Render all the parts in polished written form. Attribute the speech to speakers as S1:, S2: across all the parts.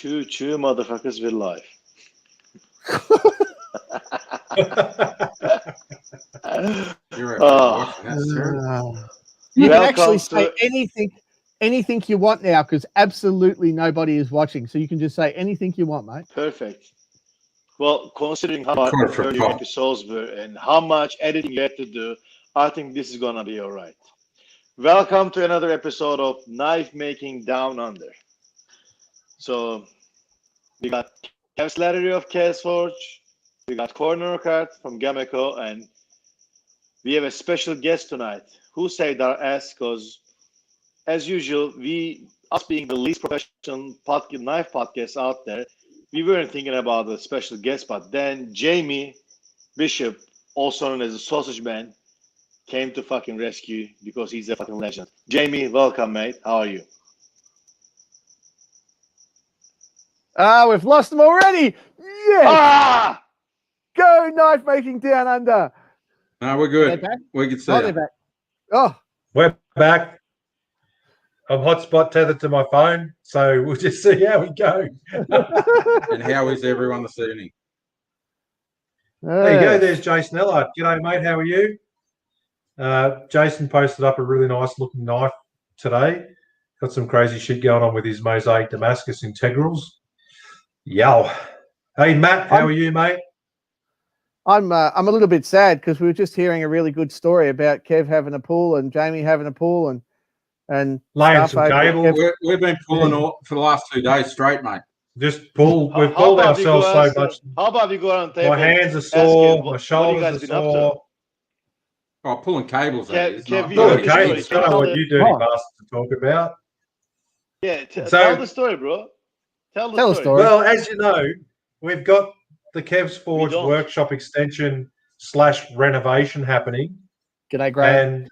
S1: Two motherfuckers with life.
S2: You're right. That's true.
S3: You can
S1: Welcome
S3: actually say
S1: to-
S3: anything you want now because absolutely nobody is watching. So you can just say anything you want, mate.
S1: Perfect. Well, considering how much your episodes were and how much editing you had to do, I think this is gonna be all right. Welcome to another episode of Knife Making Down Under. So we got Kev Slattery of Chaos Forge, we got Corner Card from Gameco, and we have a special guest tonight who saved our ass because, as usual, us being the least professional knife podcast out there, we weren't thinking about a special guest, but then Jamie Bishop, also known as the Sausageman, came to fucking rescue because he's a fucking legend. Jamie, welcome, mate. How are you?
S3: We've lost them already. Yes. Go Knife Making Down Under.
S2: No, we're good. We can see
S3: they're back. Oh,
S4: we're back. I'm hotspot tethered to my phone, so we'll just see how we go.
S2: And how is everyone this evening?
S4: There you go. There's Jason Ellard. G'day, mate. How are you? Jason posted up a really nice looking knife today. Got some crazy shit going on with his Mosaic Damascus Integrals. Yow. Hey, Matt. How are you, mate?
S3: I'm a little bit sad because we were just hearing a really good story about Kev having a pool and Jamie having a pool and
S4: laying some cable.
S2: We've been pulling all for the last 2 days straight, mate.
S4: We've pulled ourselves so much.
S1: How about we go on table?
S4: My hands are sore. My shoulders are sore.
S2: Oh, pulling cables.
S4: Pulling cables. I don't know what you dirty bastards to talk about.
S1: Yeah, tell the story, bro. Tell the story.
S4: Well, as you know, we've got the Kev's Forge workshop extension / renovation happening.
S3: G'day, Graham.
S4: And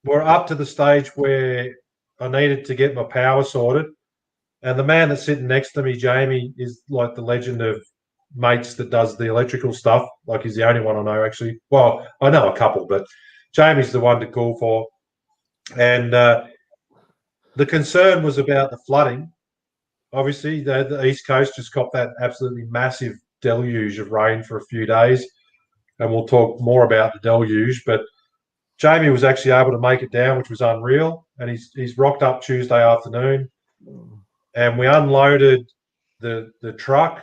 S4: we're up to the stage where I needed to get my power sorted. And the man that's sitting next to me, Jamie, is like the legend of mates that does the electrical stuff. Like he's the only one I know, actually. Well, I know a couple, but Jamie's the one to call for. And the concern was about the flooding. Obviously, the East Coast just got that absolutely massive deluge of rain for a few days. And we'll talk more about the deluge. But Jamie was actually able to make it down, which was unreal. And he's rocked up Tuesday afternoon. And we unloaded the truck.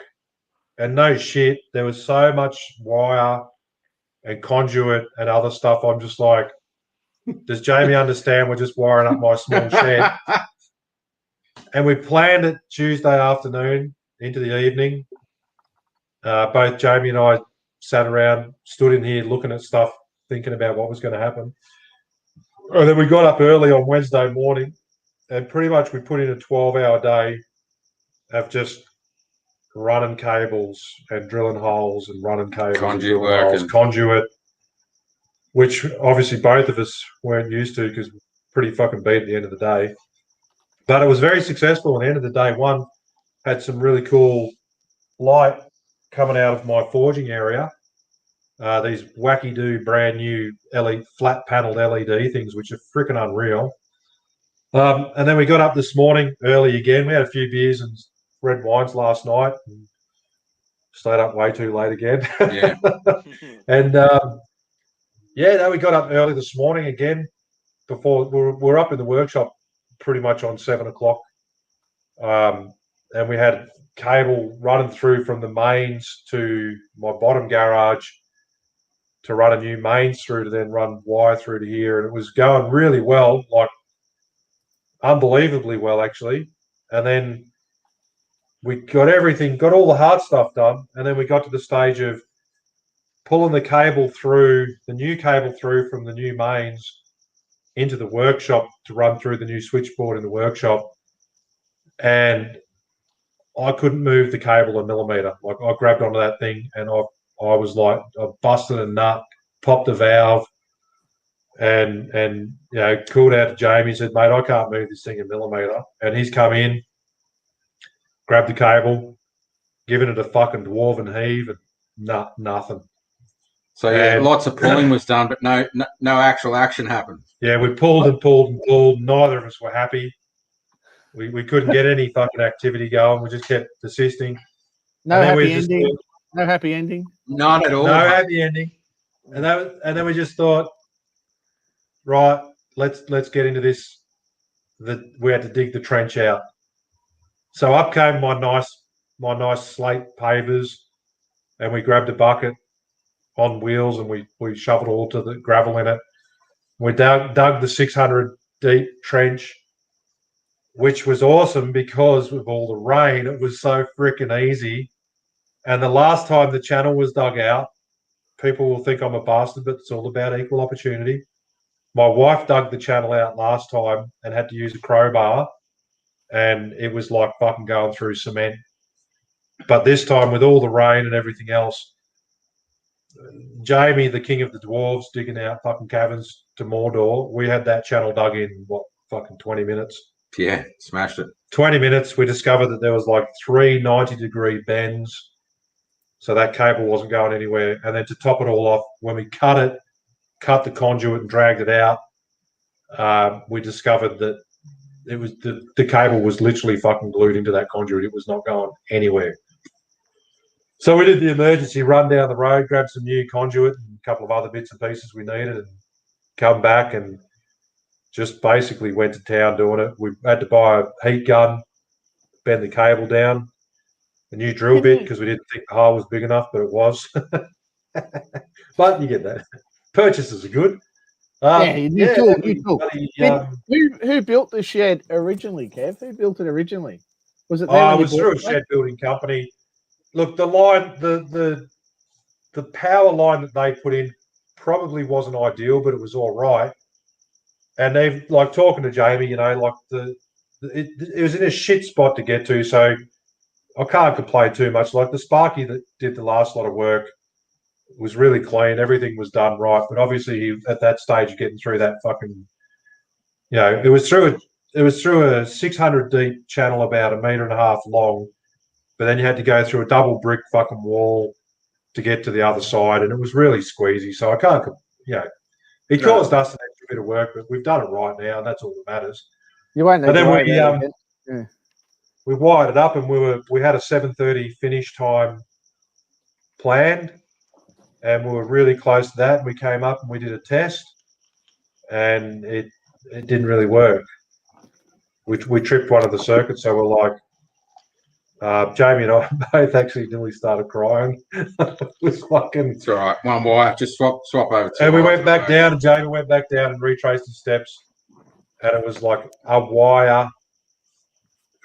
S4: And no shit, there was so much wire and conduit and other stuff. I'm just like, does Jamie understand we're just wiring up my small shed? And we planned it Tuesday afternoon into the evening. Both Jamie and I sat around, stood in here looking at stuff, thinking about what was going to happen. And then we got up early on Wednesday morning, and pretty much we put in a 12-hour day of just running cables and drilling holes and running cables, conduit, which obviously both of us weren't used to because we're pretty fucking beat at the end of the day. But it was very successful at the end of the day. One had some really cool light coming out of my forging area. These wacky-do brand new flat-panelled LED things, which are freaking unreal. And then we got up this morning early again. We had a few beers and red wines last night and stayed up way too late again.
S2: Yeah.
S4: And we got up early this morning again. Before we're up in the workshop pretty much on 7 o'clock. And we had cable running through from the mains to my bottom garage to run a new mains through to then run wire through to here. And it was going really well, like unbelievably well, actually. And then we got all the hard stuff done. And then we got to the stage of pulling the new cable through from the new mains into the workshop to run through the new switchboard in the workshop. And I couldn't move the cable a millimeter. Like I grabbed onto that thing and I was like, I busted a nut, popped a valve, and called out to Jamie and said, mate, I can't move this thing a millimeter. And he's come in, grabbed the cable, given it a fucking dwarven heave, and nothing.
S2: So lots of pulling was done, but no actual action happened.
S4: Yeah, we pulled and pulled and pulled. Neither of us were happy. We couldn't get any fucking activity going. We just kept persisting.
S3: No happy ending. No happy ending.
S2: None at all.
S4: No happy ending. And then we just thought, right, let's get into this. That we had to dig the trench out. So up came my nice slate pavers, and we grabbed a bucket on wheels and we shoveled all to the gravel in it. We dug the 600 deep trench, which was awesome because with all the rain, it was so freaking easy. And the last time the channel was dug out, people will think I'm a bastard, but it's all about equal opportunity. My wife dug the channel out last time and had to use a crowbar, and it was like fucking going through cement. But this time, with all the rain and everything else, Jamie, the king of the dwarves, digging out fucking caverns to Mordor, we had that channel dug in, fucking 20 minutes?
S2: Yeah, smashed it.
S4: 20 minutes, we discovered that there was like 3 90-degree bends, so that cable wasn't going anywhere. And then to top it all off, when we cut the conduit and dragged it out, we discovered that it was the cable was literally fucking glued into that conduit. It was not going anywhere. So we did the emergency run down the road, grabbed some new conduit and a couple of other bits and pieces we needed, and come back and just basically went to town doing it. We had to buy a heat gun, bend the cable down, a new drill bit because we didn't think the hole was big enough, but it was. But you get that. Purchases are good.
S3: New tool. Who built the shed originally, Kev? Who built it originally? Was it?
S4: It was through a shed building company. Look, the line, the power line that they put in probably wasn't ideal, but it was all right. And they've like talking to Jamie, like it was in a shit spot to get to, so I can't complain too much. Like the Sparky that did the last lot of work was really clean. Everything was done right, but obviously at that stage, getting through that fucking, it was through a 600 deep channel about 1.5 meters long, but then you had to go through a double brick fucking wall to get to the other side, and it was really squeezy. So I can't, it caused us an extra bit of work, but we've done it right now, and that's all that matters.
S3: You won't need
S4: and then
S3: to
S4: we wired it up, and we had a 7:30 finish time planned, and we were really close to that. And we came up and we did a test, and it didn't really work. We tripped one of the circuits, so we're like, Jamie and I both actually nearly started crying. It was fucking.
S2: It's all right. One wire, just swap over.
S4: And we went back down, and Jamie went back down and retraced the steps, and it was like a wire.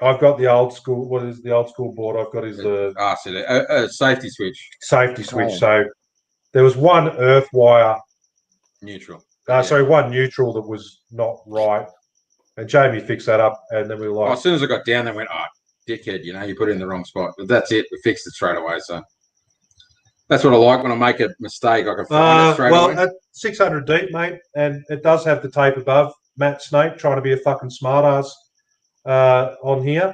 S4: I've got the old school. What is the old school board I've got? Is
S2: a safety switch.
S4: Safety switch. Oh. So there was one earth wire.
S2: Neutral.
S4: One neutral that was not right, and Jamie fixed that up, and then we were like.
S2: As soon as I got down, they went, dickhead, you put it in the wrong spot. But that's it. We fixed it straight away. So that's what I like when I make a mistake. I can find it straight away.
S4: Well, at 600 deep, mate, and it does have the tape above. Matt Snake trying to be a fucking smartass on here.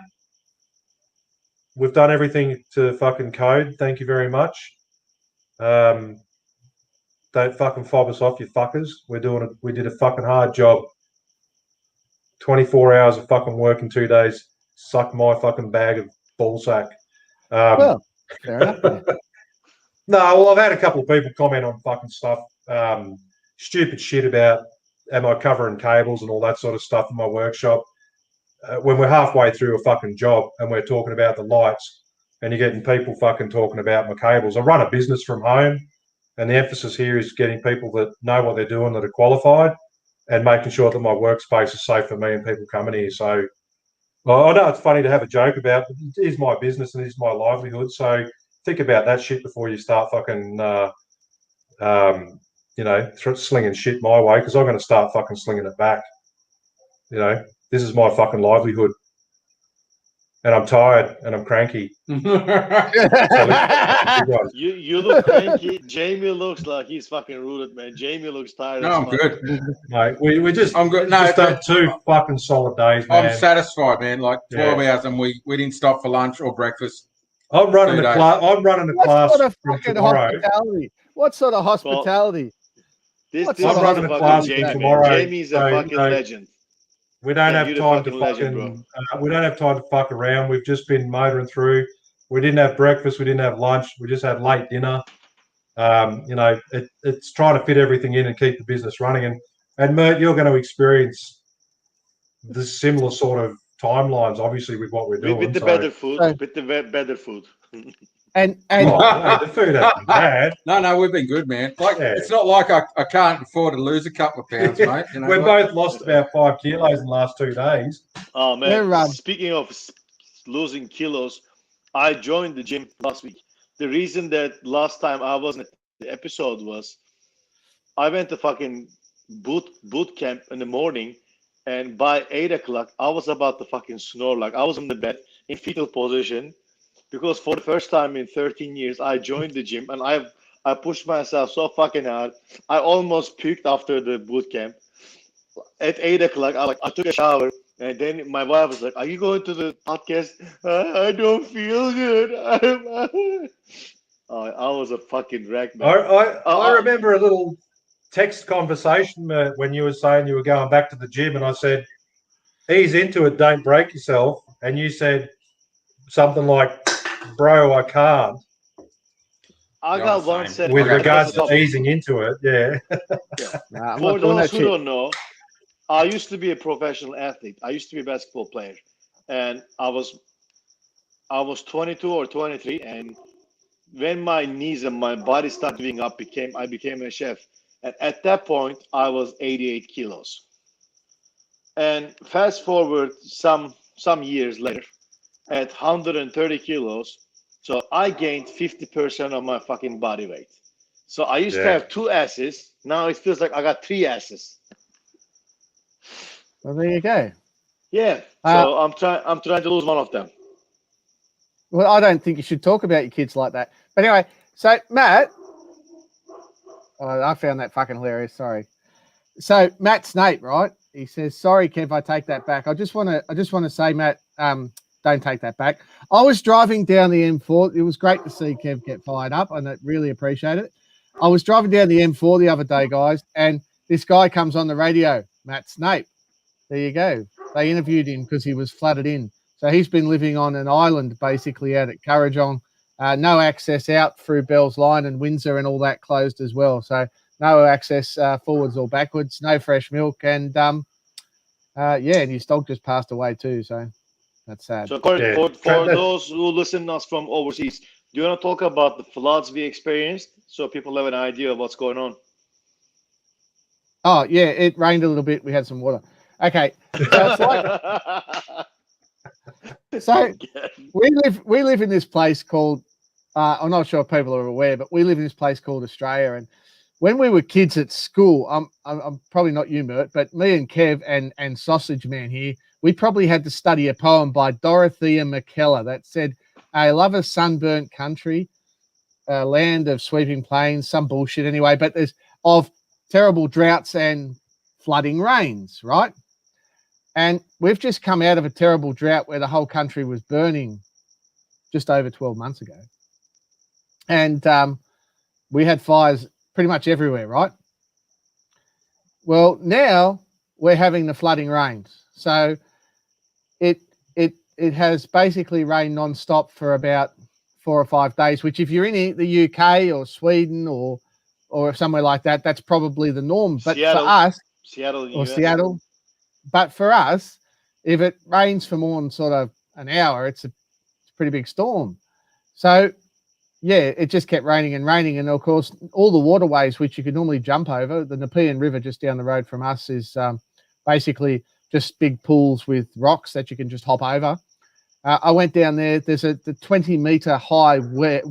S4: We've done everything to fucking code. Thank you very much. Don't fucking fob us off, you fuckers. We did a fucking hard job. 24 hours of fucking work in 2 days. Suck my fucking bag of ballsack.
S3: Well, fair enough.
S4: No, well, I've had a couple of people comment on fucking stuff, stupid shit about am I covering cables and all that sort of stuff in my workshop. When we're halfway through a fucking job and we're talking about the lights and you're getting people fucking talking about my cables. I run a business from home, and the emphasis here is getting people that know what they're doing, that are qualified, and making sure that my workspace is safe for me and people coming here. So I know it's funny to have a joke about, but it is my business and it is my livelihood. So think about that shit before you start fucking, slinging shit my way, because I'm going to start fucking slinging it back. This is my fucking livelihood. And I'm tired and I'm cranky.
S1: You look cranky. Jamie looks like he's fucking rooted, man. Jamie looks tired.
S2: No, I'm good.
S4: Mate, we just
S2: I'm good.
S4: Just had 2 fucking solid days, man.
S2: I'm satisfied, man. Like 12 hours, and we didn't stop for lunch or breakfast.
S4: I'm running a class.
S3: What sort of fucking hospitality? What sort of hospitality?
S1: I'm
S4: running a class
S1: Jamie,
S4: tomorrow.
S1: Jamie's a fucking legend.
S4: We don't have time to
S1: legend,
S4: we don't have time to fuck around. We've just been motoring through. We didn't have breakfast. We didn't have lunch. We just had late dinner. It's trying to fit everything in and keep the business running. And Mert, you're going to experience the similar sort of timelines, obviously, with what we're doing.
S1: With the better food. With the better food.
S3: And
S4: the food hasn't been bad.
S2: No, we've been good, man. It's not like I can't afford to lose a couple of pounds, mate. You know,
S4: we've both lost about 5 kilos in the last 2 days.
S1: Oh man! Speaking of losing kilos, I joined the gym last week. The reason that last time I wasn't at the episode was I went to fucking boot camp in the morning, and by 8 o'clock I was about to fucking snore. Like I was in the bed in fetal position. Because for the first time in 13 years, I joined the gym and I pushed myself so fucking hard. I almost puked after the boot camp. At 8 o'clock, I took a shower, and then my wife was like, "Are you going to the podcast?" I don't feel good. I was a fucking wreck, man.
S4: I remember a little text conversation when you were saying you were going back to the gym, and I said, "Ease into it, don't break yourself." And you said something like, "Bro, I can't."
S1: I got one set
S4: with regards to easing into it. Yeah.
S1: For those who don't know, I used to be a professional athlete. I used to be a basketball player, and I was 22 or 23, and when my knees and my body started giving up, I became a chef, and at that point I was 88 kilos. And fast forward some years later, at 130 kilos, so I gained 50% of my fucking body weight. So I used to have 2 asses. Now it feels like I got 3 asses.
S3: Well, there you go.
S1: Yeah. So I'm trying to lose one of them.
S3: Well, I don't think you should talk about your kids like that. But anyway, so Matt, I found that fucking hilarious. Sorry. So Matt Snape, right? He says, "Sorry, Kev, I take that back." I just want to say, Matt, don't take that back. I was driving down the M4. It was great to see Kev get fired up, and I really appreciate it. I was driving down the M4 the other day, guys, and this guy comes on the radio, Matt Snape. There you go. They interviewed him because he was flooded in. So he's been living on an island basically out at Kurrajong. No access out through Bell's Line and Windsor and all that closed as well. So no access forwards or backwards, no fresh milk. And, and his dog just passed away too. So that's sad.
S1: So for those who listen to us from overseas, do you want to talk about the floods we experienced so people have an idea of what's going on?
S3: Oh, yeah, it rained a little bit. We had some water. Okay. So we live in this place called, I'm not sure if people are aware, but we live in this place called Australia. And when we were kids at school, I'm probably not you, Mert, but me and Kev and Sausageman here, we probably had to study a poem by Dorothea McKellar that said, "I love a sunburnt country, a land of sweeping plains," some bullshit anyway, but there's of terrible droughts and flooding rains, right? And we've just come out of a terrible drought where the whole country was burning just over 12 months ago. And we had fires pretty much everywhere, right? Well, now we're having the flooding rains. So it has basically rained non-stop for about 4 or 5 days, which if you're in the UK or Sweden or somewhere like that, that's probably the norm. But Seattle, for us, Seattle, but for us, if it rains for more than sort of an hour, it's a pretty big storm. So yeah, it just kept raining. And of course, all the waterways, which you could normally jump over, the Nepean River just down the road from us is basically just big pools with rocks that you can just hop over. I went down there. There's the 20-meter high weir,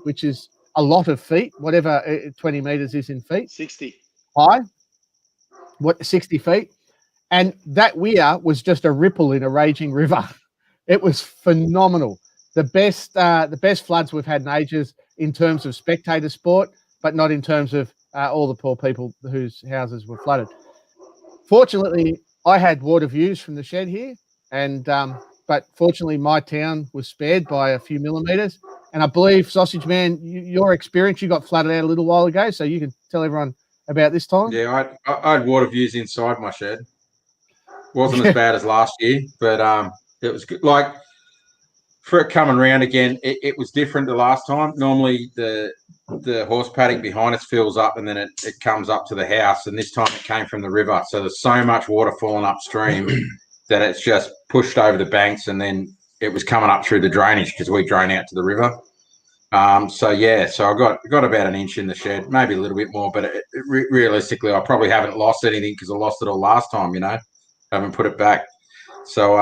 S3: which is a lot of feet, whatever 20 meters is in feet.
S1: 60.
S3: High. 60 feet. And that weir was just a ripple in a raging river. It was phenomenal. The best floods we've had in ages in terms of spectator sport, but not in terms of all the poor people whose houses were flooded. Fortunately, I had water views from the shed here, and but fortunately my town was spared by a few millimeters. And I believe, Sausageman, your experience, you got flooded out a little while ago, so you can tell everyone about this time.
S2: Yeah, I had water views inside my shed. Wasn't as bad as last year, but it was good. Like for it coming round again, it was different the last time. Normally the horse paddock behind us fills up and then it comes up to the house, and this time it came from the river. So there's so much water falling upstream that it's just pushed over the banks, and then it was coming up through the drainage because we drain out to the river. So I got about an inch in the shed, maybe a little bit more, but realistically, I probably haven't lost anything because I lost it all last time. Haven't put it back. So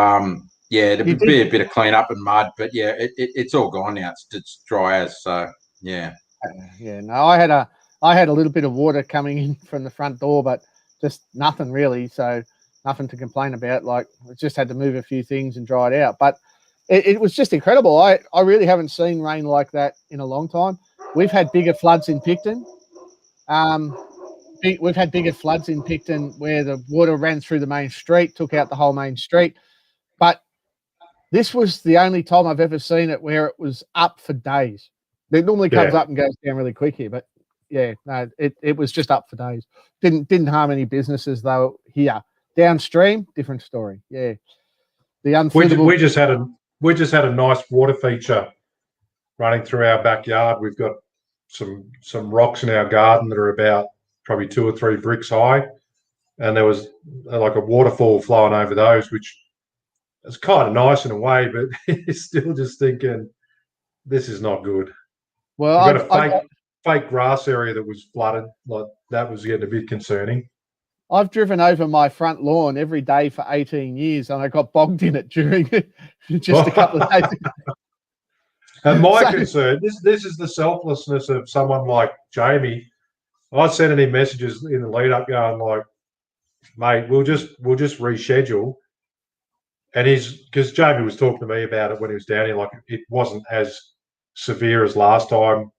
S2: it'd be a bit of clean up and mud, but yeah, it's all gone now. It's dry as. So yeah.
S3: Yeah. No, I had a little bit of water coming in from the front door, but just nothing really. So nothing to complain about. Like I just had to move a few things and dry it out, but. It was just incredible. I really haven't seen rain like that in a long time. We've had bigger floods in Picton. We've had bigger floods in Picton where the water ran through the main street, took out the whole main street. But this was the only time I've ever seen it where it was up for days. It normally comes up and goes down really quick here, but yeah, no, it was just up for days. Didn't harm any businesses though here. Downstream, different story. Yeah. The unflappable.
S4: We just had a nice water feature running through our backyard. We've got some rocks in our garden that are about probably 2 or 3 bricks high, and there was like a waterfall flowing over those, which is kind of nice in a way, but it's still just thinking this is not good.
S3: Well,
S4: we've got a fake grass area that was flooded. Like that was getting a bit concerning.
S3: I've driven over my front lawn every day for 18 years, and I got bogged in it during just a couple of days ago.
S4: And my concern, this is the selflessness of someone like Jamie. I was sending him messages in the lead up going like, mate, we'll just reschedule. And because Jamie was talking to me about it when he was down here, like it wasn't as severe as last time,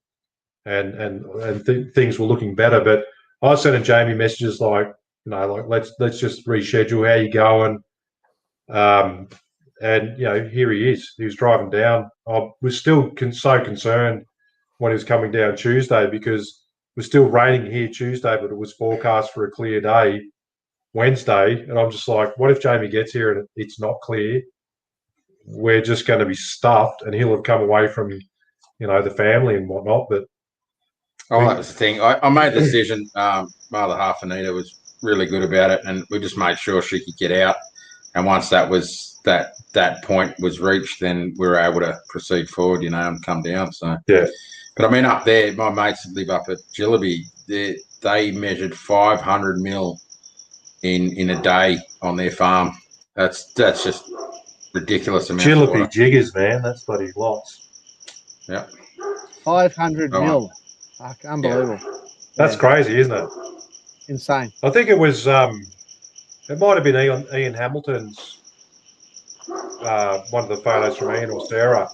S4: and things were looking better. But I was sending Jamie messages like, let's just reschedule. How you going? And here he is. He was driving down. I was still so concerned when he was coming down Tuesday because it was still raining here Tuesday, but it was forecast for a clear day Wednesday. And I'm just like, what if Jamie gets here and it's not clear? We're just going to be stuffed, and he'll have come away from the family and whatnot. But
S2: that was the thing. I made the decision. Mother half Anita was really good about it, and we just made sure she could get out. And once that point was reached, then we were able to proceed forward, and come down. So
S4: yeah.
S2: But I mean, up there, my mates that live up at Jillaby, they measured 500 mil in a day on their farm. That's just ridiculous amount.
S4: Jillaby jiggers, man. That's bloody lots.
S2: Yeah.
S3: 500 mil. Fuck, unbelievable.
S4: Yeah. That's crazy, isn't it?
S3: Insane.
S4: I think it was. It might have been Ian Hamilton's. One of the photos from Ian or Sarah,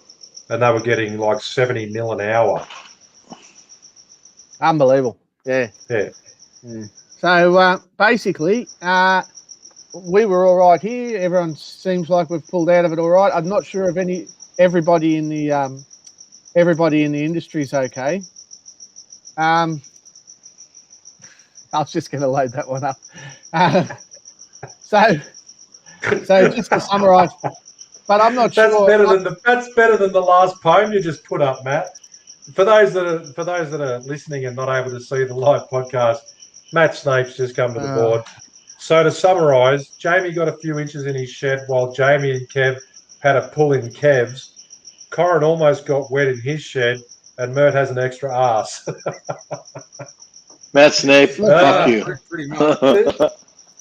S4: and they were getting like 70 mil an hour.
S3: Unbelievable. Yeah. So basically, we were all right here. Everyone seems like we've pulled out of it all right. I'm not sure if everybody in the industry is okay. I was just going to load that one up. So just to summarise, but I'm not sure.
S4: That's better than the last poem you just put up, Matt. For those that are listening and not able to see the live podcast, Matt Snape's just come to the board. So to summarise, Jamie got a few inches in his shed while Jamie and Kev had a pull in Kev's. Corin almost got wet in his shed, and Mert has an extra arse.
S1: Matt Snape, fuck you.
S2: Pretty much.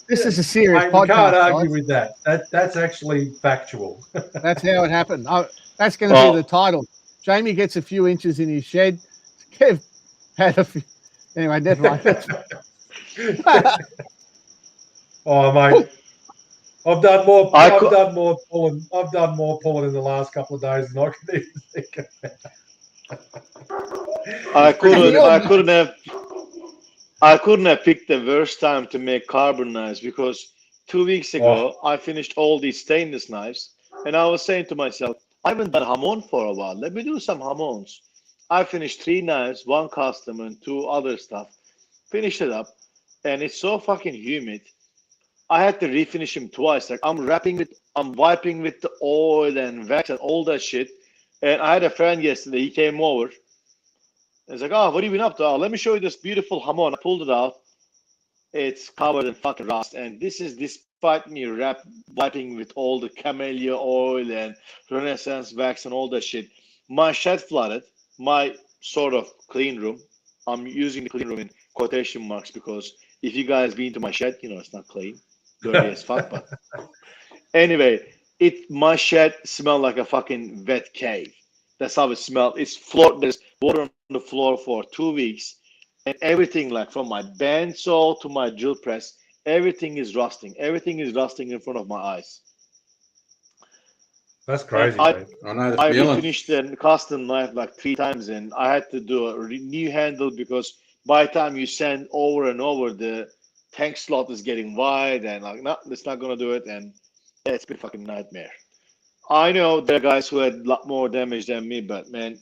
S3: This is a serious podcast.
S4: You can't argue with that. That's actually factual.
S3: That's how it happened. That's going to be the title. Jamie gets a few inches in his shed. Kev had a few. Anyway, never mind.
S4: Oh, mate. I've done more pulling in the last couple of days than I can even think of.
S1: I couldn't have picked the worst time to make carbon knives because 2 weeks ago I finished all these stainless knives, and I was saying to myself, I haven't done hamon for a while. Let me do some hamons. I finished 3 knives, 1 custom and 2 other stuff. Finished it up, and it's so fucking humid. I had to refinish him twice. Like I'm wiping with the oil and wax and all that shit. And I had a friend yesterday. He came over. He's like, "Oh, what have you been up to? Oh, let me show you this beautiful hamon." I pulled it out. It's covered in fucking rust, and this is despite me wiping with all the camellia oil and Renaissance wax and all that shit. My shed flooded. My sort of clean room. I'm using the clean room in quotation marks because if you guys been to my shed, you know it's not clean, dirty as fuck. But anyway, my shed smelled like a fucking wet cave. That's how it smelled. There's water on the floor for 2 weeks. And everything, like from my bandsaw to my drill press, everything is rusting. Everything is rusting in front of my eyes.
S4: That's crazy,
S1: I
S2: know the
S1: I
S2: feeling.
S1: refinished the custom knife like 3 times, and I had to do a new handle because by the time you send over and over, the tank slot is getting wide, and like, no, it's not gonna do it, and yeah, it's been a fucking nightmare. I know there are guys who had a lot more damage than me, but man,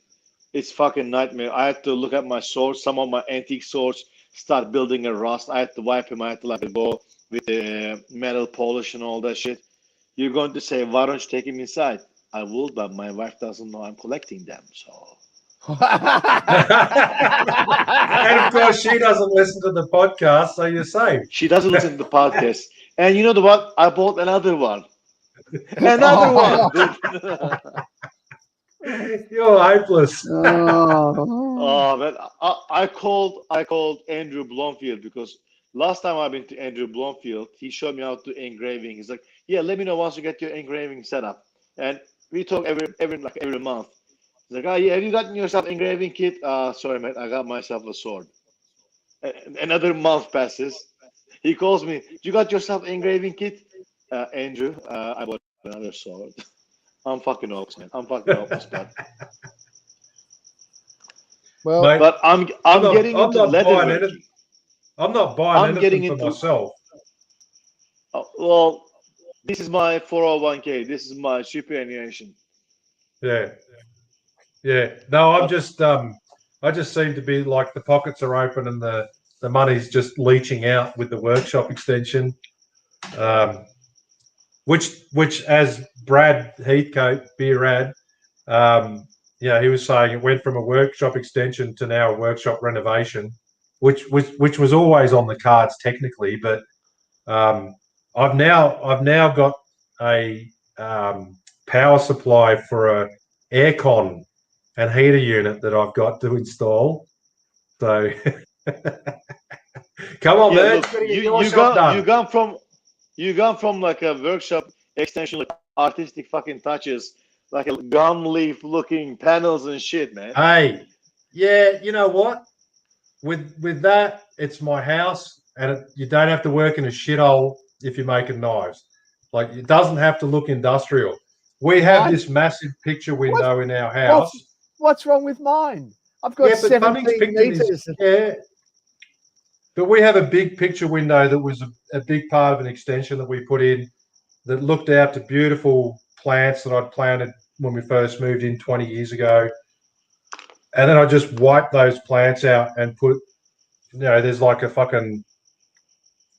S1: it's fucking nightmare. I had to look at my swords, some of my antique swords start building a rust. I had to wipe them. I had to let it go with the metal polish and all that shit. You're going to say, "Why don't you take him inside?" I will, but my wife doesn't know I'm collecting them. So,
S4: And of course, she doesn't listen to the podcast, so you're safe.
S1: she doesn't listen to the podcast. And you know what? I bought another one. Another one.
S4: You're hopeless.
S1: Oh, man, I called Andrew Blomfield because last time I've been to Andrew Blomfield, he showed me how to do engraving. He's like, "Yeah, let me know once you get your engraving set up." And we talk every month. He's like, "Oh yeah, have you gotten yourself engraving kit?" Sorry, man, I got myself a sword. Another month passes. He calls me, "You got yourself engraving kit?" Andrew, I bought another sword. I'm fucking hopeless, man. I'm fucking hopeless, but.
S3: Well,
S4: Mate,
S1: But I'm getting into leatherworking.
S4: I'm not buying
S1: I'm getting
S4: anything for
S1: into.
S4: myself.
S1: Well, this is my 401k. This is my superannuation.
S4: Yeah. No, I'm
S1: But
S4: just I just seem to be like the pockets are open and the money's just leaching out with the workshop extension. Which as Brad Heathcote, Beer Rad, he was saying it went from a workshop extension to now a workshop renovation, which was always on the cards technically, but I've now got a power supply for a aircon and heater unit that I've got to install. So come on, man!
S1: look, you gone from like a workshop extension, like artistic fucking touches, like a gum leaf looking panels and shit, man.
S4: Hey, yeah, you know what? With that, it's my house, and you don't have to work in a shithole if you're making knives. Like it doesn't have to look industrial. We have this massive picture window in our house.
S3: What's wrong with mine? I've got 17 meters.
S4: But we have a big picture window that was a big part of an extension that we put in that looked out to beautiful plants that I'd planted when we first moved in 20 years ago. And then I just wiped those plants out and put, there's like a fucking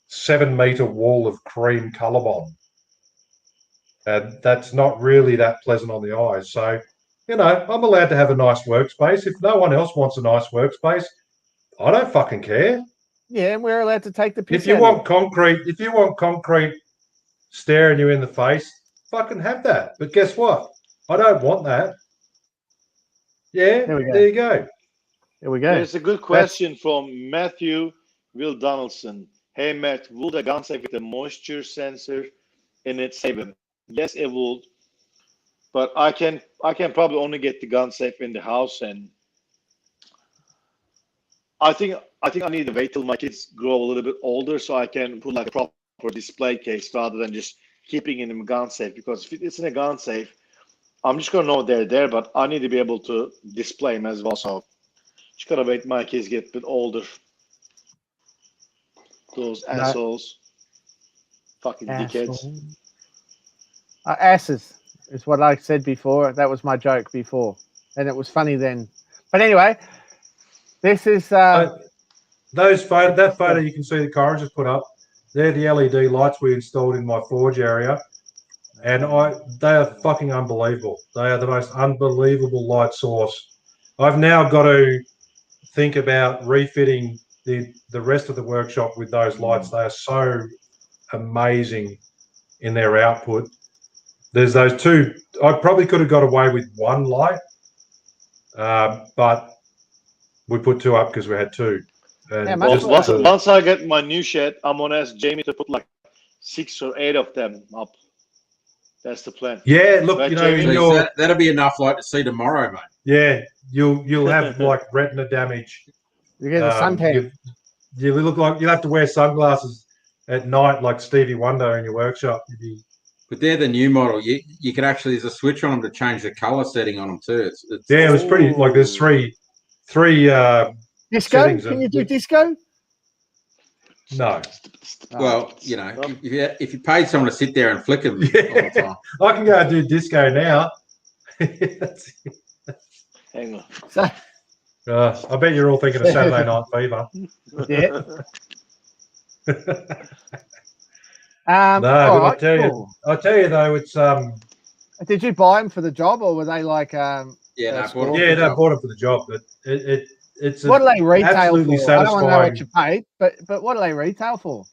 S4: 7-meter wall of cream Colorbond. And that's not really that pleasant on the eyes. So, I'm allowed to have a nice workspace. If no one else wants a nice workspace, I don't fucking care.
S3: Yeah, and we're allowed to take the piss.
S4: If you want concrete staring you in the face, fucking have that. But guess what? I don't want that. Yeah, there you go.
S3: There we go.
S1: There's a good question from Matthew Will Donaldson. Hey Matt, would a gun safe with a moisture sensor in it save him? Yes, it would. But I can probably only get the gun safe in the house, and I think I need to wait till my kids grow a little bit older so I can put like a proper display case rather than just keeping it in a gun safe. Because if it's in a gun safe, I'm just gonna know they're there, but I need to be able to display them as well. So just gotta wait my kids get a bit older. Those assholes, fucking dickheads.
S3: Asses is what I said before. That was my joke before, and it was funny then. But anyway, this is
S4: that photo you can see the Coral just put up. They're the LED lights we installed in my forge area, and they are fucking unbelievable. They are the most unbelievable light source. I've now got to think about refitting the rest of the workshop with those lights. They are so amazing in their output. There's those two. I probably could have got away with one light, but we put two up because we had two. And
S1: once I get my new shed, I'm gonna ask Jamie to put like 6 or 8 of them up. That's the plan.
S4: Yeah, look,
S1: right,
S2: that'll be enough light to see tomorrow, mate.
S4: Yeah, you'll have like retina damage.
S3: You get a suntan.
S4: You look like you'll have to wear sunglasses at night, like Stevie Wonder in your workshop.
S2: But they're the new model. You can actually, there's a switch on them to change the color setting on them too.
S4: It was pretty. Like there's three.
S3: Disco? Can you do disco?
S4: No.
S2: Well, if you paid someone to sit there and flick them all the time.
S4: I can go and do disco now.
S1: Hang on.
S4: I bet you're all thinking of Saturday Night Fever.
S3: Yeah.
S4: No, but I tell you though, it's
S3: Did you buy them for the job, or were they like?
S2: I bought
S4: them for the job, but it's
S3: what do they retail
S4: absolutely
S3: for?
S4: Satisfying.
S3: I don't want to know what you paid, but what do they retail for?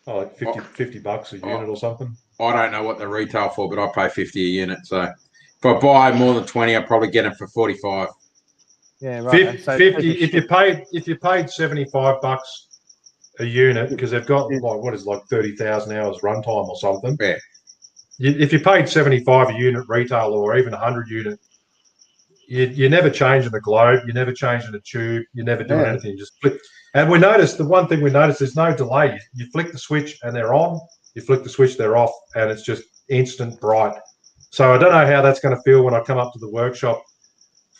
S4: Oh, like $50 a unit or something.
S2: I don't know what they retail for, but I pay 50 a unit. So if I buy more than 20, I'll probably get them for 45.
S3: Yeah, right.
S4: 50. If you paid $75 a unit, because they've got like 30,000 hours runtime or something.
S2: Yeah.
S4: If you paid 75 a unit retail, or even 100 unit, you're never changing the globe, you're never changing the tube, you're never doing anything. You just flick. And we noticed, the one thing we noticed, there's no delay. You flick the switch and they're on, you flick the switch, they're off, and it's just instant bright. So I don't know how that's going to feel when I come up to the workshop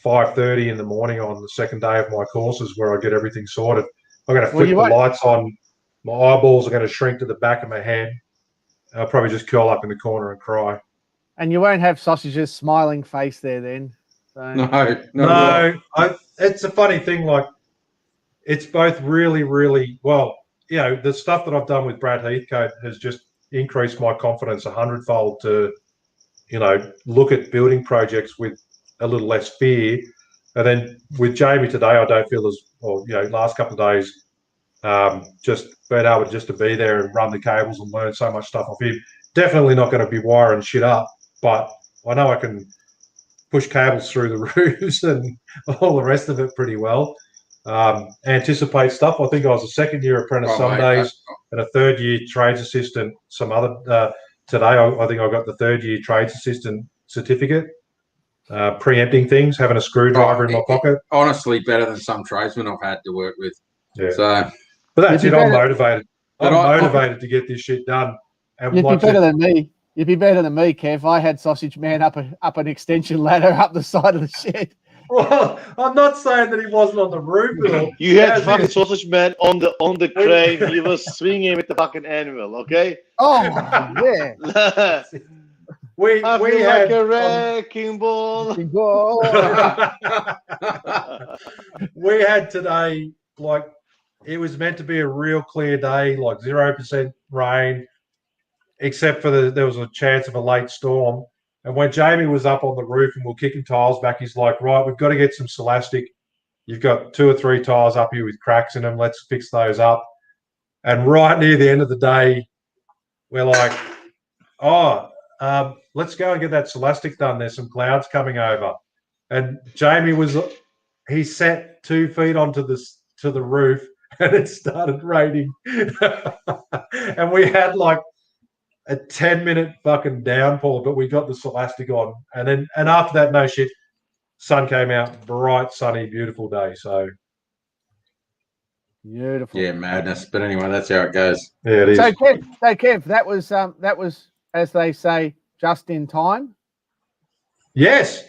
S4: 5:30 in the morning on the second day of my courses, where I get everything sorted. I'm going to flick the lights on, my eyeballs are going to shrink to the back of my head. I'll probably just curl up in the corner and cry.
S3: And you won't have Sausage's smiling face there then. So.
S4: No. It's a funny thing. Like, it's both really, really well. The stuff that I've done with Brad Heathcote has just increased my confidence 100-fold to, look at building projects with a little less fear. And then with Jamie today, I don't feel as last couple of days, just being able to be there and run the cables and learn so much stuff off him. Definitely not going to be wiring shit up, but I know I can push cables through the roofs and all the rest of it pretty well. Anticipate stuff. I think I was a second-year apprentice some days and a third-year trades assistant some other. Today, I think I got the third-year trades assistant certificate. Preempting things, having a screwdriver in my pocket.
S2: Honestly, better than some tradesmen I've had to work with.
S4: Yeah.
S2: So,
S4: but that's it. I'm motivated. I'm motivated to get this shit done. And
S3: you'd be better than me. You'd be better than me, Kev. I had Sausage Man up an extension ladder up the side of the shed.
S4: Well, I'm not saying that he wasn't on the roof.
S1: You had fucking Sausage Man on the crane. He was swinging with the fucking anvil. Okay.
S3: Oh yeah.
S1: We had a wrecking ball.
S4: We had today, like, it was meant to be a real clear day, like 0% rain, except for there was a chance of a late storm. And when Jamie was up on the roof and we're kicking tiles back, he's like, right, we've got to get some Celastic. You've got 2 or 3 tiles up here with cracks in them. Let's fix those up. And right near the end of the day, we're like, let's go and get that Celastic done. There's some clouds coming over. And Jamie he sat 2 feet onto the roof and it started raining. And we had like a 10-minute fucking downpour, but we got the Celastic on. And after that, no shit, sun came out, bright, sunny, beautiful day. So
S3: beautiful.
S2: Yeah, madness. But anyway, that's how it goes.
S4: Yeah, it is.
S3: So Kev, that was, as they say, just in time.
S4: Yes,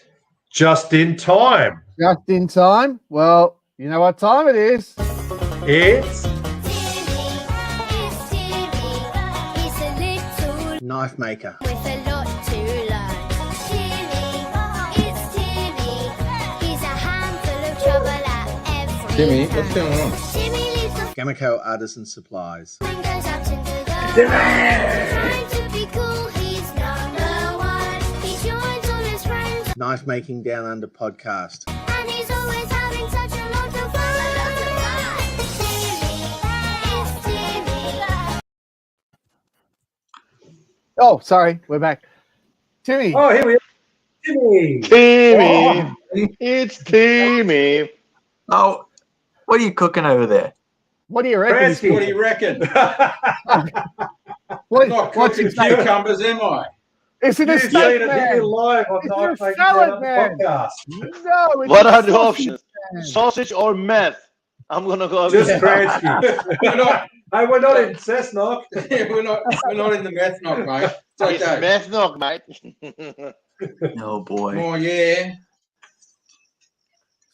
S4: just in time.
S3: Just in time. Well, you know what time it is.
S4: It's
S3: Knife Maker.
S5: With a lot to learn. It's Timmy. He's a handful of trouble at every
S2: Timmy,
S5: turn.
S2: what's going on?
S5: Timmy lives off
S3: Chemical Artisan Supplies.
S5: Goes out into the trying to be cool, he's number one. He joins all his friends,
S3: Knife Making Down Under podcast.
S5: and he's always having such a lot of fun. Timmy, it's Timmy.
S3: Oh, sorry, we're back. Timmy.
S4: Oh, here we are. Timmy.
S1: Timmy, it's Timmy.
S6: Oh, what are you cooking over there?
S3: What do you reckon?
S4: Kransky.
S2: What do you reckon?
S3: What,
S2: Not
S3: what's
S2: cooking
S3: his name?
S2: cucumbers, am I?
S3: Is it a
S4: You've seen
S3: steak
S4: it
S3: man?
S4: here live on
S3: It's
S4: Knife
S3: a
S4: Making
S3: salad
S4: Down Under
S3: man.
S4: podcast.
S3: No, it's
S1: What
S3: a
S1: are the
S3: sausage
S1: options?
S3: man.
S1: Sausage or meth? I'm gonna go.
S4: Just
S1: with-
S4: Kransky.
S2: We're not.
S4: Hey, we're not in Cessnock.
S2: We're not in the meth knock, mate. It's
S1: It's
S2: okay.
S1: meth knock, mate.
S6: Oh boy.
S2: Oh yeah.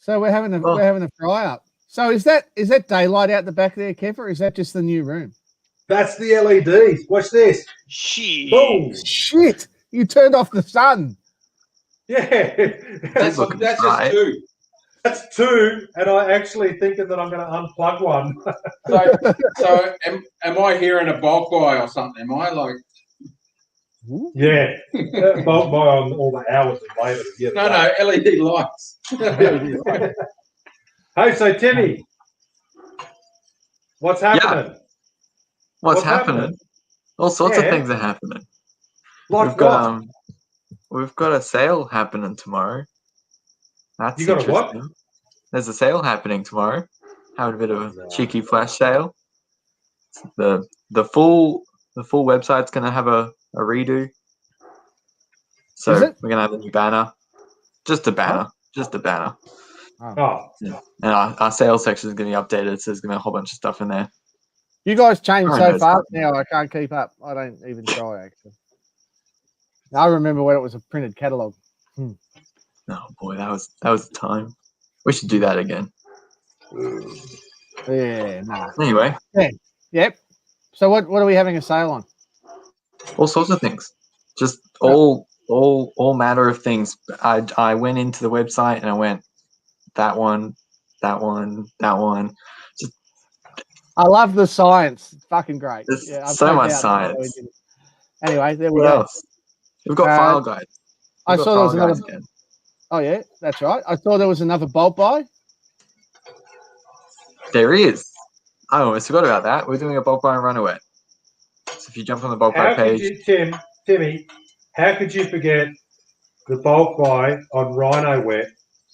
S3: So we're having a fry up. So is that daylight out the back there, Kev, or is that just the new room?
S4: That's the LEDs. Watch this.
S1: Shit.
S4: Boom.
S3: Shit! You turned off the sun.
S4: Yeah.
S6: That's looking
S2: That's
S6: right.
S2: just two.
S4: That's two, and I actually thinking that I'm going to unplug one.
S2: So am I hearing a bulk buy or something? Am I like?
S4: Yeah. Bulk buy on all the hours and later. Yeah,
S2: No, LED lights.
S4: Hey, so Timmy, what's happening?
S6: What's
S4: What's
S6: happening?
S4: happening?
S6: All sorts of
S4: Yeah.
S6: things are happening.
S4: Like
S6: We've got
S4: what?
S6: we've got a sale happening tomorrow. That's
S4: You got a what?
S6: interesting. There's a sale happening tomorrow. Having a bit of a cheeky flash sale. The full website's gonna have a redo. So
S3: Is it?
S6: we're gonna have a new banner. Just a banner. Just a banner.
S4: Oh,
S6: And our sales section is gonna be updated, so there's gonna be a whole bunch of stuff in there.
S3: You guys changed
S6: Oh,
S3: so
S6: no,
S3: fast
S6: it's
S3: now I can't keep up. I don't even try actually. I remember when it was a printed catalogue.
S6: Oh boy, that was the time. We should do that again.
S3: Yeah, no.
S6: Anyway,
S3: Yep. So what are we having a sale on?
S6: all sorts of things. Just all matter of things. I went into the website and I went that one.
S3: I love the science. It's fucking great.
S6: There's
S3: I've
S6: so
S3: no
S6: much
S3: doubt that's how we
S6: science.
S3: did it. Anyway, there we
S6: What
S3: go.
S6: else? We've got
S3: Uh,
S6: file guides.
S3: I
S6: We've got
S3: saw there was
S6: file
S3: another.
S6: guides again.
S3: Oh yeah, that's right. I saw there was another bulk buy.
S6: There is. I almost forgot about that. We're doing a bulk buy and runaway. So if you jump on the bulk buy
S4: how could
S6: page,
S4: you, Timmy? How could you forget the bulk buy on Rhino Wet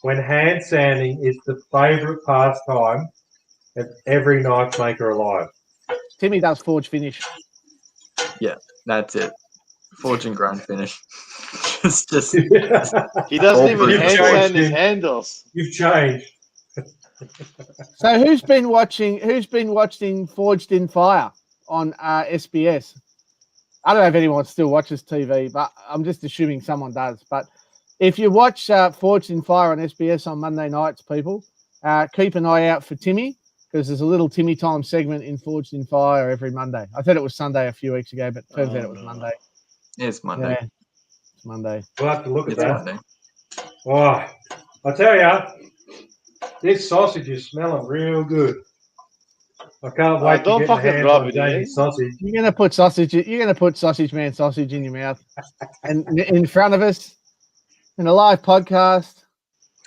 S4: when hand sanding is the favourite pastime of every knife maker alive?
S3: Timmy does forge finish.
S6: that's it. Forge and grind finish. just
S1: He doesn't even
S6: You've
S1: hand
S4: changed
S1: sand his
S4: him.
S1: handles.
S4: You've changed.
S3: So who's been watching Forged in Fire on SBS? I don't know if anyone still watches TV, but I'm just assuming someone does. But if you watch Forged in Fire on SBS on Monday nights, people, keep an eye out for Timmy, because there's a little Timmy time segment in Forged in Fire every Monday. I thought it was Sunday a few weeks ago, but turns out it was Monday.
S6: it's Monday.
S3: Yeah, it's Monday.
S4: We'll have to look at
S6: It's
S4: that.
S6: Monday.
S4: Oh, I tell you, this sausage is smelling real good. I can't wait to
S1: don't
S4: get my
S1: fucking
S4: hands
S1: rub
S4: on
S1: it
S4: Jamie's
S1: in.
S4: sausage.
S3: You're gonna put Sausageman sausage in your mouth, and in front of us, in a live podcast.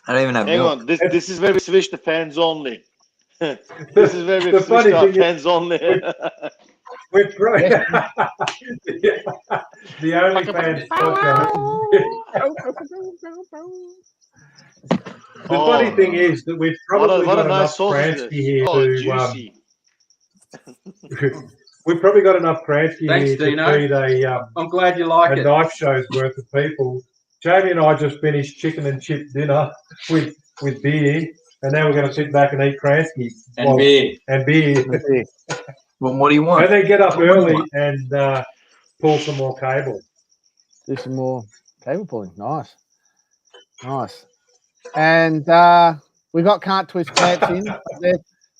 S6: I don't even have
S1: Hang
S6: milk.
S1: on, this is where we switch the fans only. This is where we
S4: The
S1: switch
S4: funny
S1: to our
S4: thing is-
S1: fans only.
S4: We're probably the only fans podcast. The funny thing is that we've probably
S1: what a
S4: got
S1: nice
S4: enough
S1: sausage.
S4: Kransky here
S1: Oh,
S4: to.
S1: juicy.
S4: We've probably got enough Kransky
S2: Thanks,
S4: here
S2: Dino.
S4: to feed a
S2: I'm glad you like it.
S4: knife show's worth of people. Jamie and I just finished chicken and chip dinner with beer, and now we're going to sit back and eat Kransky
S2: And beer.
S4: and beer,
S6: Well, what do you want?
S4: and then get up
S6: What do you
S4: early
S6: want?
S4: and pull some more cable.
S3: Do some more cable pulling. Nice. And we got Can't Twist Pants in.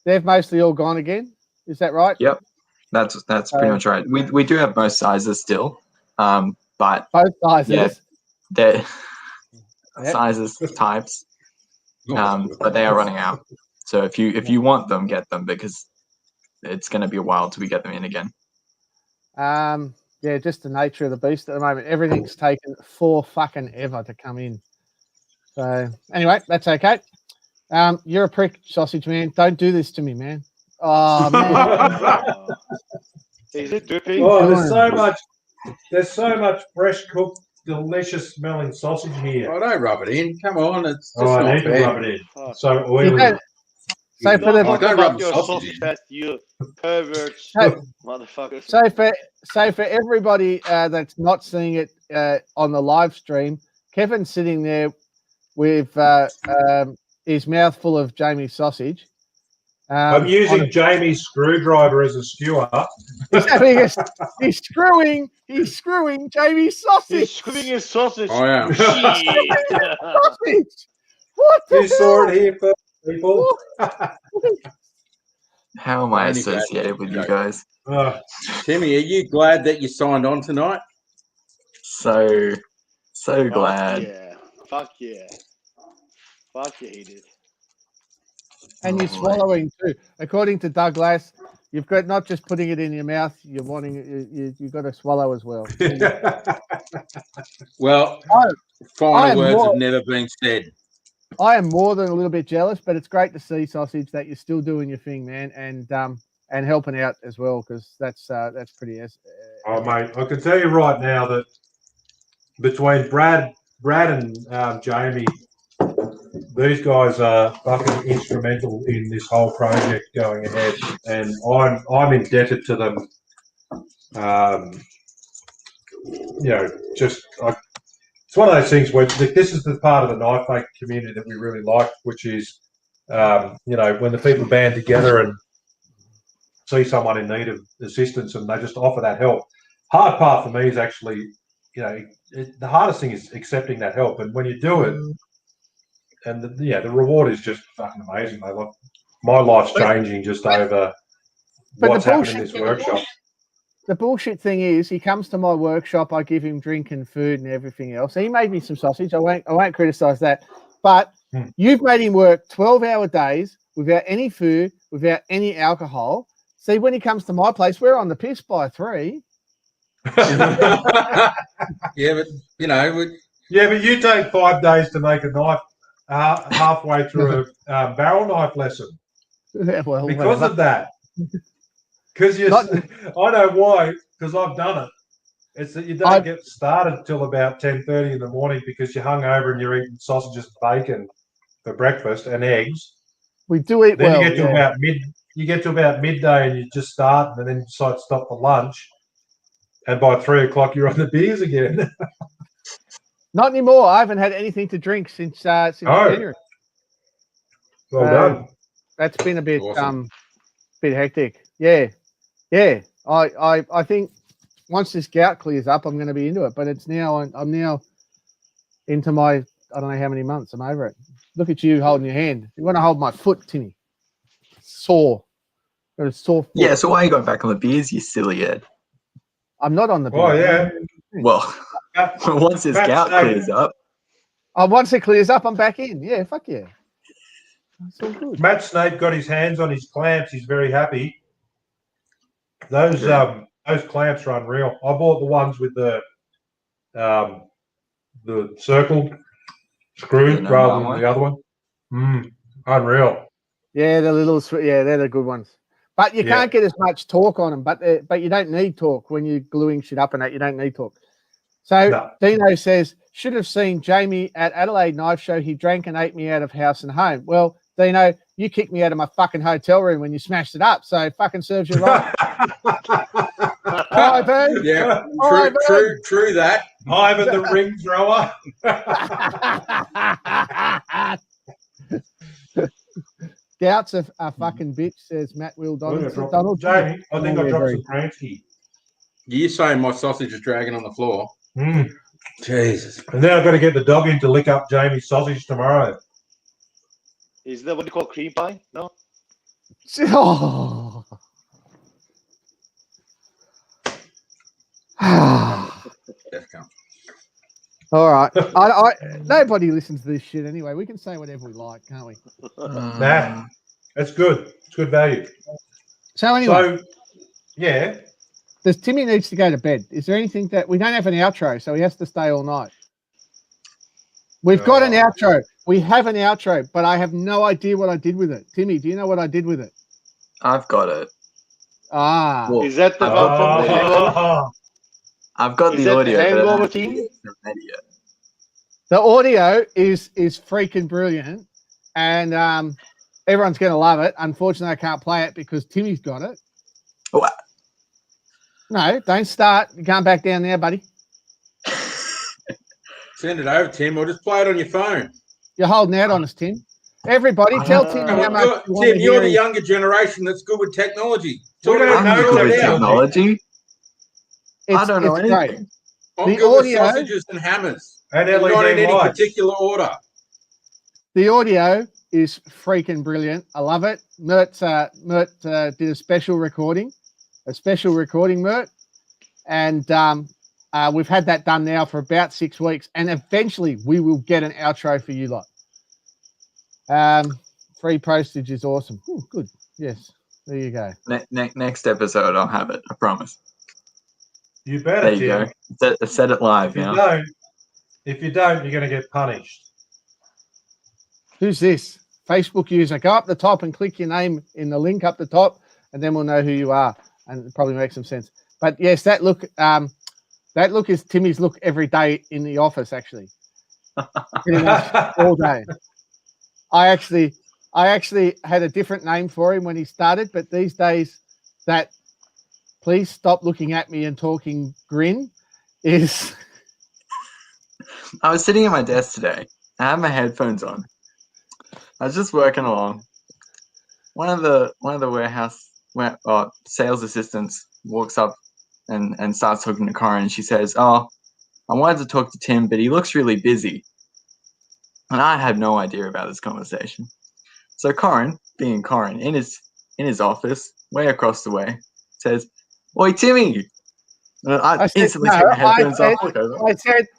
S3: They've mostly all gone again. Is that right?
S6: Yep. That's pretty much right. We do have most sizes still, but
S3: Both sizes.
S6: Yeah. they're
S3: Yep.
S6: sizes, types, but they are running out. So if you want them, get them, because it's going to be a while till we get them in again.
S3: Yeah, just the nature of the beast at the moment. Everything's taken for fucking ever to come in. So anyway, that's okay. You're a prick, sausage man. Don't do this to me, man. Oh man.
S1: Is it dripping?
S4: Oh, there's so much fresh cooked, delicious smelling sausage here.
S2: Oh, don't rub it in. Come on, it's just
S4: I
S2: not
S4: need to
S2: fair.
S4: rub it in.
S1: Fuck.
S4: So oily.
S3: So for
S1: Don't
S3: the
S1: talk
S2: don't
S1: about
S2: rub
S1: your
S2: sausage
S1: sausage
S2: in.
S1: fest, you perverts,
S3: Hey.
S1: motherfuckers.
S3: So for everybody that's not seeing it on the live stream, Kevin's sitting there with his mouth full of Jamie's sausage.
S4: I'm using Jamie's screwdriver as a skewer.
S3: He's screwing Jamie's sausage.
S1: He's screwing his sausage.
S2: I am.
S1: Shit.
S3: Sausage. What the
S4: You saw
S3: hell?
S4: it here first, people.
S6: How am I
S2: Only bad
S6: associated with you
S2: joke.
S6: guys?
S4: Oh,
S2: Timmy, are you glad that you signed on tonight?
S6: So
S1: Fuck
S6: glad.
S1: yeah. Fuck yeah. Fuck yeah, he did.
S3: And you're
S6: Oh,
S3: swallowing too. According to Douglas, you've got not just putting it in your mouth, you're wanting you've got to swallow as well.
S2: Well,
S3: I
S2: final
S3: am
S2: words
S3: more-
S2: have never been said.
S3: I am more than a little bit jealous, but it's great to see, Sausage, that you're still doing your thing, man, and helping out as well, because that's pretty.
S4: oh, mate, I can tell you right now that between Brad and Jamie, these guys are fucking instrumental in this whole project going ahead, and I'm indebted to them. It's one of those things where this is the part of the knife making community that we really like, which is, when the people band together and see someone in need of assistance and they just offer that help. Hard part for me is actually, the hardest thing is accepting that help, and when you do it, and the reward is just fucking amazing. Like, my life's changing just over what's happening in this workshop.
S3: The bullshit thing is, he comes to my workshop. I give him drink and food and everything else. He made me some sausage. I won't criticize that, but you've made him work 12-hour days without any food, without any alcohol. See, when he comes to my place, we're on the piss by 3.
S2: Yeah, but
S4: but you take 5 days to make a knife halfway through a barrel knife lesson
S3: Well,
S4: because of that. Because I know why. Because I've done it. It's that you don't get started till about 10:30 in the morning because you're hungover and you're eating sausages and bacon for breakfast and eggs.
S3: We do eat
S4: then
S3: well.
S4: You get to about midday and you just start, and then you decide to stop for lunch. And by 3 o'clock, you're on the beers again.
S3: Not anymore. I haven't had anything to drink since January.
S4: Well done.
S3: That's been a bit
S2: awesome.
S3: Bit hectic. Yeah. I think once this gout clears up, I'm going to be into it. But it's now I'm now into my I don't know how many months. I'm over it. Look at you holding your hand. You want to hold my foot, Timmy? Sore. Got a sore foot.
S6: Yeah, so why are you going back on the beers, you silly head?
S3: I'm not on the beer.
S4: Oh, yeah.
S6: Well, once this gout clears up.
S3: Once it clears up, I'm back in. Yeah, fuck yeah. That's all good.
S4: Matt Snape got his hands on his clamps. He's very happy. Those clamps are unreal. I bought the ones with the circle screw rather than the other one. Unreal.
S3: Yeah, they're the good ones. But you can't get as much torque on them. But you don't need torque when you're gluing shit up and that. You don't need torque. So Dino says, should have seen Jamie at Adelaide Knife Show. He drank and ate me out of house and home. Well, Dino, you kicked me out of my fucking hotel room when you smashed it up. So it fucking serves you right. Ivan.
S2: Yeah, true that.
S4: Ivan the ring thrower.
S3: Gout's a fucking bitch, says Matt Will Donald.
S4: Jamie, I think I dropped some Kransky.
S2: You saying my sausage is dragging on the floor? Jesus.
S4: And then I've got to get the dog in to lick up Jamie's sausage tomorrow.
S1: Is that what you call cream pie? No?
S3: Oh. All right. Nobody listens to this shit anyway. We can say whatever we like, can't we?
S4: Nah, that's good. It's good value.
S3: So anyway,
S4: So, yeah.
S3: Timmy needs to go to bed. Is there anything that we don't have an outro, so he has to stay all night? We've got an outro. We have an outro, but I have no idea what I did with it. Timmy, do you know what I did with it?
S6: I've got it.
S3: Ah,
S6: Well,
S1: Is that the one from the Hangover?
S6: I've got
S1: Is
S6: the
S1: that
S6: audio.
S1: the
S6: but I
S1: Hangover
S6: haven't
S1: team?
S6: ready yet.
S3: the audio is freaking brilliant, and everyone's going to love it. Unfortunately, I can't play it because Timmy's got it.
S6: Oh,
S3: No, don't start. You're going back down there, buddy.
S2: Send it over, Tim, or just play it on your phone.
S3: You're holding out on us, Tim. Everybody, tell Tim how much you want
S2: Tim,
S3: to
S2: you're
S3: hear
S2: the
S3: his-
S2: younger generation that's good with technology.
S4: We
S2: Sort it
S4: don't
S2: out,
S4: know
S2: sort
S6: with
S2: it out.
S6: technology. I don't know
S3: it's
S6: anything.
S3: great.
S2: I'm
S3: The
S2: good with
S3: audio-
S2: sausages and hammers.
S4: And
S2: Not in
S4: LED
S2: any
S4: lights.
S2: particular order.
S3: The audio is freaking brilliant. I love it. Mert did a special recording, Mert, and we've had that done now for about 6 weeks, and eventually we will get an outro for you lot. Free postage is awesome. Ooh, good. Yes, there you go.
S6: Next episode, I'll have it. I promise.
S4: You better,
S6: There you
S4: Tim.
S6: go. Set it live now.
S4: If you don't, you're going to get punished.
S3: Who's this? Facebook user. Go up the top and click your name in the link up the top, and then we'll know who you are, and it probably makes some sense. But yes, that look is Timmy's look every day in the office. Actually, pretty much all day. I actually had a different name for him when he started, but these days, that please stop looking at me and talking grin is.
S6: I was sitting at my desk today. I had my headphones on. I was just working along. One of the warehouse sales assistants walks up and starts talking to Corin. And she says, "Oh, I wanted to talk to Tim, but he looks really busy." And I had no idea about this conversation. So Corin, being Corin, in his office, way across the way, says, "Oi, Timmy!" And I instantly take my headphones off. Look over.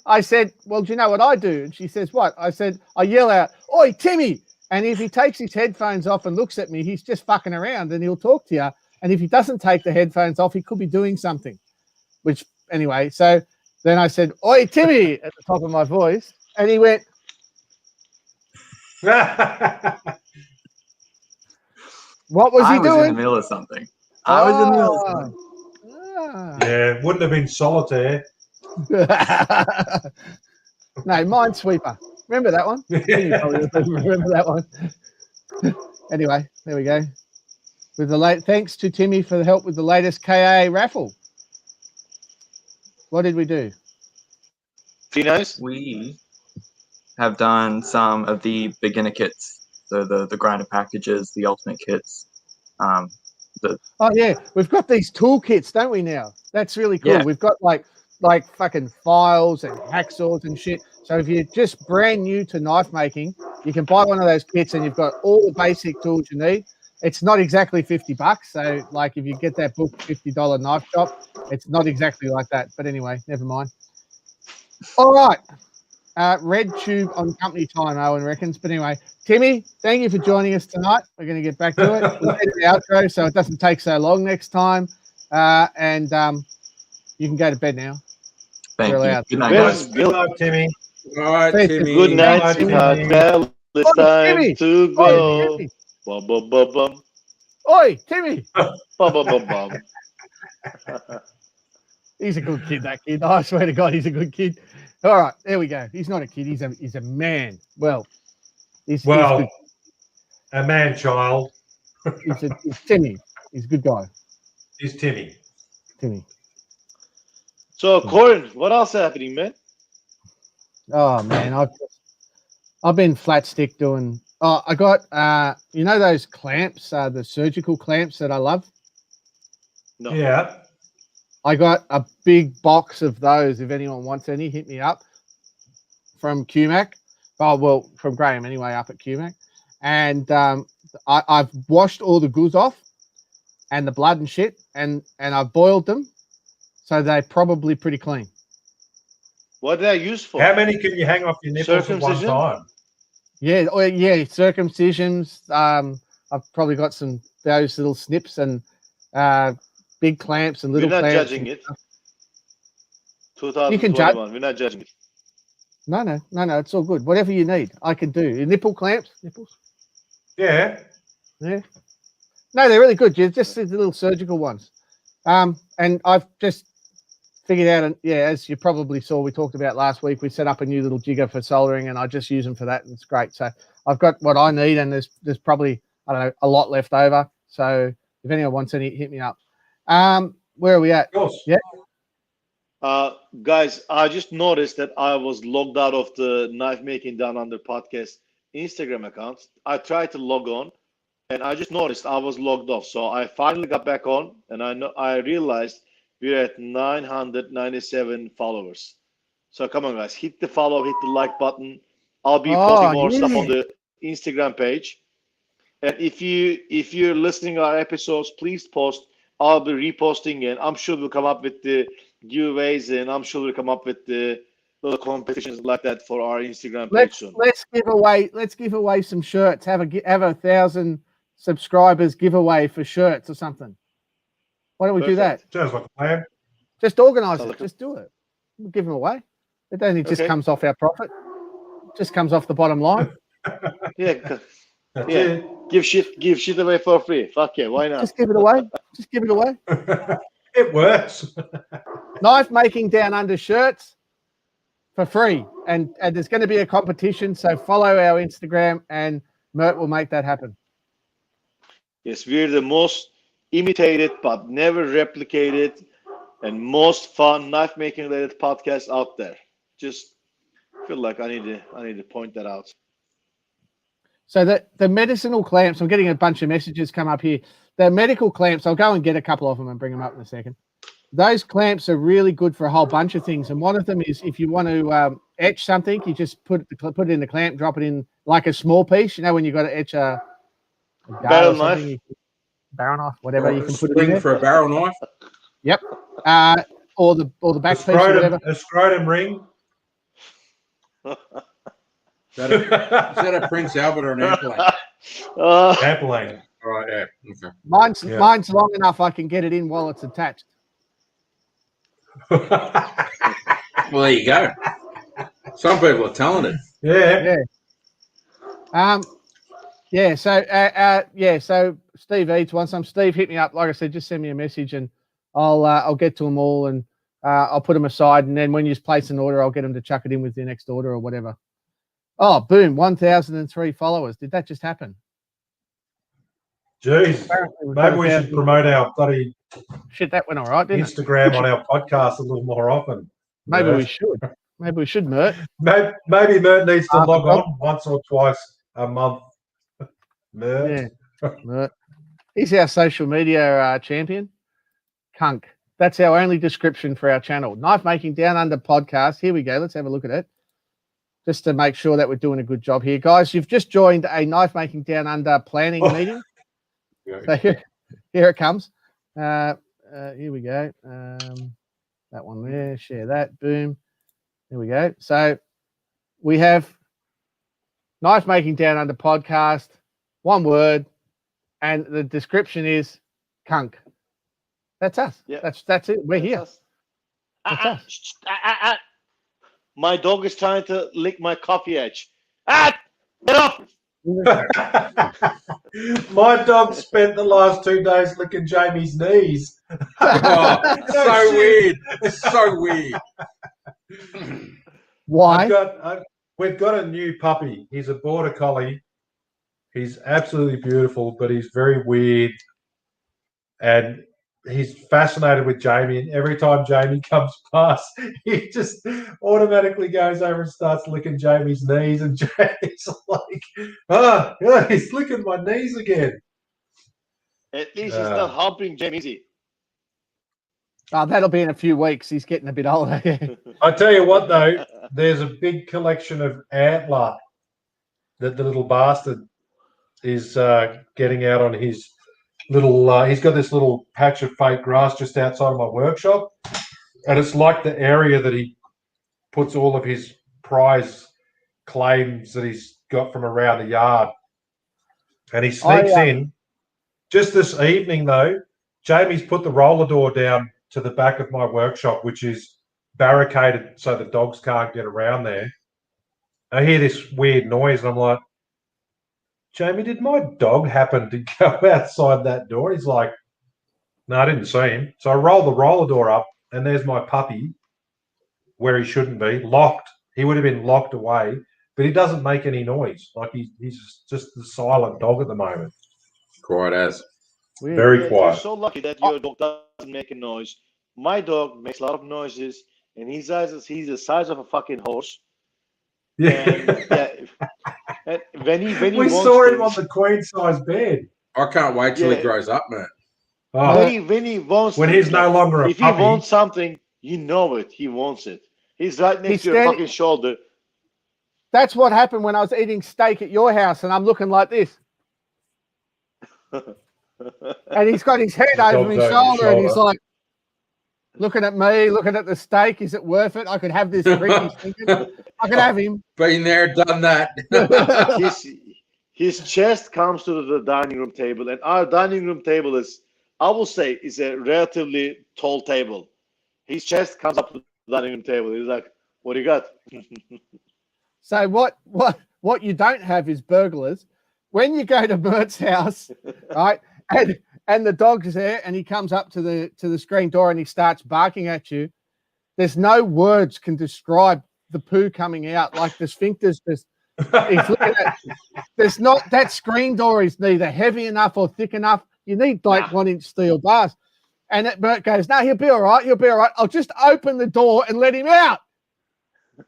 S3: I said, well, do you know what I do? And she says, what? I said, I yell out, "Oi, Timmy!" And if he takes his headphones off and looks at me, he's just fucking around and he'll talk to you. And if he doesn't take the headphones off, he could be doing something. Which, anyway, so then I said, "Oi, Timmy," at the top of my voice. And he went, what was he
S6: I was
S3: doing?
S6: in the middle of something. I was in the middle of something.
S4: Yeah, wouldn't have been solitaire.
S3: No, Minesweeper. Remember that one? You probably remember that one. Anyway, there we go. With the thanks to Timmy for the help with the latest KA raffle. What did we do?
S1: Finos?
S6: We have done some of the beginner kits, so the grinder packages, the ultimate kits.
S3: Oh yeah, we've got these toolkits, don't we now? That's really cool.
S6: Yeah.
S3: We've got like fucking files and hacksaws and shit. So if you're just brand new to knife making, you can buy one of those kits and you've got all the basic tools you need. It's not exactly $50. So like if you get that book, $50 knife shop, it's not exactly like that. But anyway, never mind. All right. Red tube on company time, Owen reckons. But anyway, Timmy, thank you for joining us tonight. We're going to get back to it. We'll get the outro so it doesn't take so long next time. And you can go to bed now.
S6: Thank
S3: You're
S6: you.
S3: allowed.
S6: Good night,
S1: Where's
S6: guys.
S4: Good luck, Timmy.
S2: All right,
S3: Thank
S2: Timmy.
S1: Good night,
S4: Bye,
S1: sweetheart.
S4: Timmy.
S1: Well, it's time
S3: Timmy.
S1: to
S3: Oi,
S1: go.
S3: Timmy.
S1: Bum, bum, bum, bum.
S3: Oi, Timmy.
S1: Bum, bum, bum, bum.
S3: He's a good kid, that kid. I swear to God, he's a good kid. All right, there we go. He's not a kid. He's a man. Well, he's
S4: Well,
S3: good.
S4: a man-child
S3: He's Timmy. He's a good guy,
S4: is Timmy.
S3: Timmy.
S1: So, Corin, what else happening, man?
S3: Oh man, I've been flat stick doing. Oh, I got you know those clamps, the surgical clamps that I love.
S1: No.
S4: Yeah.
S3: I got a big box of those. If anyone wants any, hit me up from QMac. Oh, well, from Graham anyway, up at QMac. And I've washed all the goose off and the blood and shit, and I've boiled them, so they're probably pretty clean.
S1: What are they used for?
S4: How many can you hang off your nipples at one
S1: Circumcision?
S4: time?
S3: Yeah, circumcisions. I've probably got those little snips, and big clamps and
S1: We're
S3: little
S1: not
S3: clamps.
S1: judging it.
S3: You can judge.
S1: 2021. We're not judging it.
S3: No, it's all good. Whatever you need, I can do. Your nipple clamps, nipples.
S4: Yeah.
S3: Yeah. No, they're really good. You just the little surgical ones. And I've just figured out, and as you probably saw, we talked about last week, we set up a new little jigger for soldering, and I just use them for that, and it's great. So I've got what I need, and there's probably, I don't know, a lot left over. So if anyone wants any, hit me up. Where are we at?
S4: Of course.
S3: Yeah.
S1: Guys, I just noticed that I was logged out of the Knife Making Down Under podcast Instagram account. I tried to log on, and I just noticed I was logged off. So I finally got back on, and I realized we're at 997 followers. So come on, guys, hit the follow, hit the like button. I'll be posting more stuff on the Instagram page. And if you're listening to our episodes, please post. I'll be reposting, and I'm sure we'll come up with the giveaways, and I'm sure we'll come up with the little competitions like that for our Instagram page soon.
S3: Let's give away some shirts. Have a 1,000 subscribers giveaway for shirts or something. Why don't we do that?
S4: Sounds like a plan.
S3: Just organise it. Just do it. We'll give them away. It only just comes off our profit. It just comes off the bottom line.
S1: Yeah.
S4: That's
S1: Yeah.
S4: it.
S1: Give shit away for free. Fuck yeah, why not?
S3: Just give it away. Just give it away.
S4: It works.
S3: Knife Making Down Under shirts for free. And there's going to be a competition. So follow our Instagram and Mert will make that happen.
S1: Yes, we're the most imitated but never replicated and most fun knife making related podcast out there. Just feel like I need to point that out.
S3: So the medicinal clamps, I'm getting a bunch of messages come up here. The medical clamps, I'll go and get a couple of them and bring them up in a second. Those clamps are really good for a whole bunch of things. And one of them is if you want to etch something, you just put it in the clamp, drop it in like a small piece. You know, when you got to etch a
S1: barrel knife,
S3: whatever, you can put it in there.
S2: For a barrel knife.
S3: Yep. Or the back piece, or whatever.
S4: A scrotum ring.
S2: Is that a Prince Albert or an airplane?
S4: Airplane.
S2: All right, yeah. Okay.
S3: Mine's long enough I can get it in while it's attached.
S2: Well, there you go. Some people are talented.
S4: Yeah.
S3: So Steve Eats wants some. Steve, hit me up. Like I said, just send me a message and I'll get to them all and I'll put them aside. And then when you place an order, I'll get them to chuck it in with your next order or whatever. Oh, boom! 1,003 followers. Did that just happen?
S4: Jeez, maybe we should promote our bloody
S3: shit. That went all right, didn't
S4: Instagram on our podcast a little more often.
S3: Maybe we should. Maybe we should, Mert.
S4: Maybe Mert needs to log on once or twice a month. Mert.
S3: Yeah, Mert. He's our social media champion. Kunk. That's our only description for our channel. Knife Making Down Under podcast. Here we go. Let's have a look at it. Just to make sure that we're doing a good job here. Guys, you've just joined a Knife Making Down Under planning meeting. So here it comes. Here we go. That one there. Share that. Boom. There we go. So we have Knife Making Down Under podcast, one word, and the description is Kunk. That's us. Yeah. That's it. We're here. That's us.
S1: My dog is trying to lick my coffee edge. Get off!
S4: My dog spent the last 2 days licking Jamie's knees.
S2: Oh, so weird. It's so weird.
S3: Why?
S4: We've got a new puppy. He's a border collie. He's absolutely beautiful, but he's very weird. And he's fascinated with Jamie, and every time Jamie comes past, he just automatically goes over and starts licking Jamie's knees, and Jamie's like, he's licking my knees again.
S1: At least he's not humping Jamie, is he?
S3: Oh, that'll be in a few weeks. He's getting a bit older.
S4: I tell you what, though, there's a big collection of antler that the little bastard is getting out on his little, he's got this little patch of fake grass just outside of my workshop, and it's like the area that he puts all of his prize claims that he's got from around the yard, and he sneaks in just this evening though. Jamie's put the roller door down to the back of my workshop, which is barricaded so the dogs can't get around there. I hear this weird noise, and I'm like, Jamie, did my dog happen to go outside that door? He's like, no, I didn't see him. So I roll the roller door up, and there's my puppy where he shouldn't be, locked. He would have been locked away, but he doesn't make any noise. Like he's just the silent dog at the moment.
S2: Quiet as.
S3: Weird.
S4: Very
S1: You're
S4: quiet.
S1: so lucky that your dog doesn't make a noise. My dog makes a lot of noises, and he's the size of a fucking horse.
S4: Yeah.
S1: And, and when he
S4: We
S1: wants
S4: saw him on
S1: things-
S4: the queen size bed.
S2: I can't wait till
S1: Yeah.
S2: he grows up, man.
S4: Oh,
S1: when he wants
S4: when
S1: things,
S4: he's no
S1: like,
S4: longer a
S1: if he
S4: puppy.
S1: wants something, you know it. He wants it. He's right next
S3: He's
S1: to your
S3: standing-
S1: fucking shoulder.
S3: That's what happened when I was eating steak at your house, and I'm looking like this. And he's got his head
S4: The
S3: over
S4: dog's
S3: his
S4: over his
S3: shoulder, and he's
S4: shoulder.
S3: like looking at me, looking at the steak. Is it worth it? I could have this drink. He's thinking, I could have him.
S2: Been there, done that.
S1: his chest comes to the dining room table, and our dining room table is, I will say, is a relatively tall table. His chest comes up to the dining room table. He's like, "What do you got?"
S3: So what you don't have is burglars. When you go to Bert's house, right, and the dog's there, and he comes up to the screen door and he starts barking at you. There's no words can describe the poo coming out. Like the sphincter's just. He's looking at. There's not that screen door is neither heavy enough or thick enough. You need like 1-inch steel bars. And Bert goes, "No, he'll be all right. He'll be all right. I'll just open the door and let him out."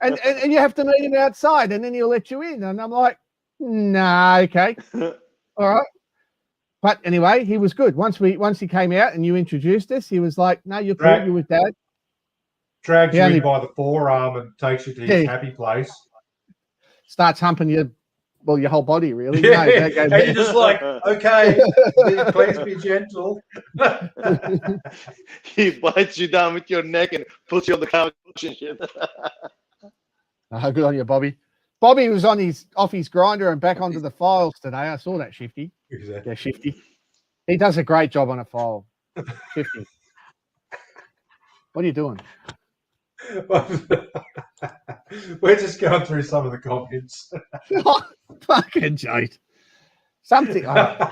S3: And you have to meet him outside, and then he'll let you in. And I'm like, "Nah, okay, all right." But anyway, he was good. Once he came out and you introduced us, he was like, "No, you're cool.
S4: Right.
S3: You're with Dad."
S4: Drags you
S3: Yeah,
S4: in by the forearm and takes you to his happy place.
S3: Starts humping your whole body, really.
S4: Yeah.
S3: No, that goes
S4: And you're just like, okay, please be gentle.
S1: He bites you down with your neck and puts you on the couch and shit.
S3: Oh, good on you, Bobby. Bobby was off his grinder and back onto the files today. I saw that, Shifty.
S4: Exactly.
S3: Yeah, Shifty. He does a great job on a file. Shifty. What are you doing?
S4: We're just going through some of the comments.
S3: Fucking joke. Something. I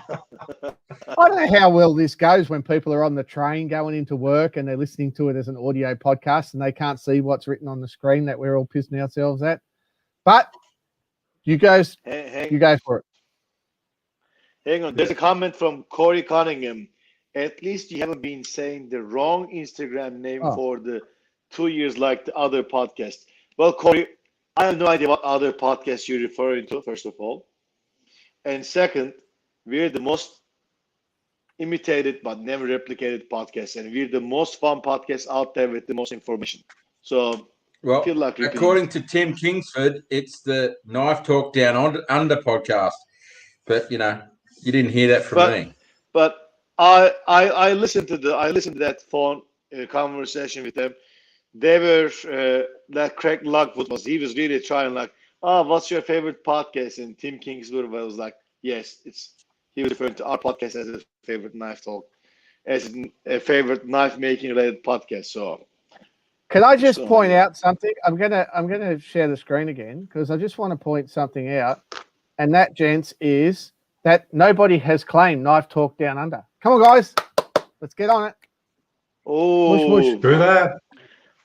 S3: don't know how well this goes when people are on the train going into work and they're listening to it as an audio podcast and they can't see what's written on the screen that we're all pissing ourselves at. But you guys, you go for it.
S1: Hang on. There's a comment from Corey Cunningham. At least you haven't been saying the wrong Instagram name for the 2 years like the other podcast. Well, Corey, I have no idea what other podcast you're referring to, first of all. And second, we're the most imitated but never replicated podcast. And we're the most fun podcast out there with the most information. So,
S2: Well,
S1: feel like repeating.
S2: according to Tim Kingsford, it's the Knife Talk Down Under podcast. But, you didn't hear that from me.
S1: But I listened to that phone conversation with them. They were that Craig Lockwood was really trying like, what's your favorite podcast? And Tim Kingsford was like, yes, he was referring to our podcast as a favorite knife talk, as a favorite knife making related podcast. So
S3: can I just point out something? I'm gonna share the screen again because I just want to point something out, and that, gents, is that nobody has claimed Knife Talk Down Under. Come on, guys, let's get on it.
S1: Oh,
S3: Mush, mush.
S4: Do that.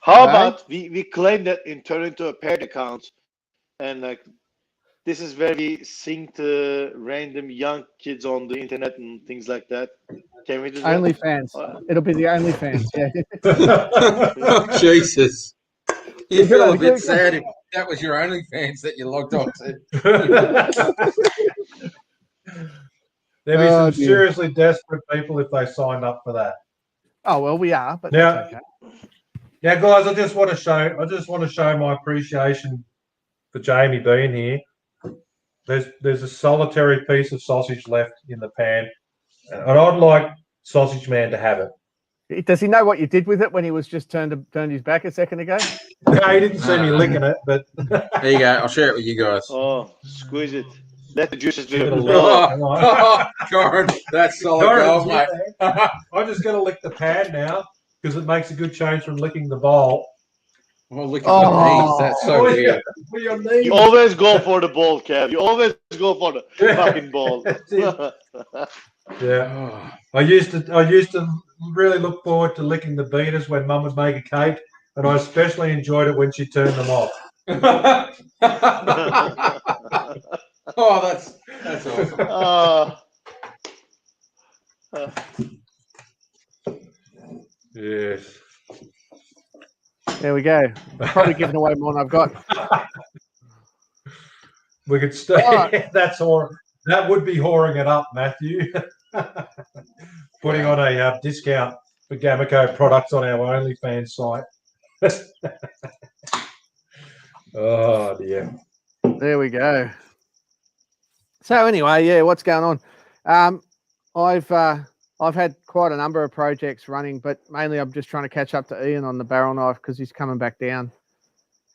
S1: How about we claim that and turn into a paired account, and like this is where we sing to random young kids on the internet and things like that. Can we do that?
S3: OnlyFans. It'll be the OnlyFans. Yeah.
S2: Jesus. You
S3: Good
S2: feel a
S3: idea.
S2: bit sad if that was your OnlyFans that you logged on to.
S4: There'd be
S3: Oh,
S4: some
S3: dear.
S4: seriously desperate people if they signed up for that.
S3: Oh well, we are, but
S4: Now-
S3: that's okay.
S4: Yeah, guys, I just want to show my appreciation for Jamie being here. There's a solitary piece of sausage left in the pan, and I'd like Sausage Man to have it.
S3: Does he know what you did with it when he was just turned his back a second ago?
S4: No, he didn't see me licking it, but
S2: There you go. I'll share it with you guys.
S1: Oh, squeeze it. Let the juices
S4: Give it a
S1: drip.
S4: lick.
S2: Oh, Corin, that's solid gold, mate.
S4: I'm just going to lick the pad now because it makes a good change from licking the bowl.
S2: Oh, look at my knees.
S3: Oh.
S2: That's so weird.
S4: With your knees.
S1: You always go for the ball, Kev. You always go for the fucking ball.
S4: That's it. Yeah.
S2: Oh.
S4: I used to really look forward to licking the beaters when Mum would make a cake, and I especially enjoyed it when she turned them off.
S2: Oh, that's awesome.
S4: Yes.
S3: There we go. Probably giving away more than I've got.
S4: We could stay.
S3: Oh.
S4: That's whore. That would be whoring it up, Matthew. Putting on a discount for Gamaco products on our OnlyFans site. Oh dear.
S3: There we go. So anyway, yeah, what's going on? I've had quite a number of projects running, but mainly I'm just trying to catch up to Ian on the barrel knife because he's coming back down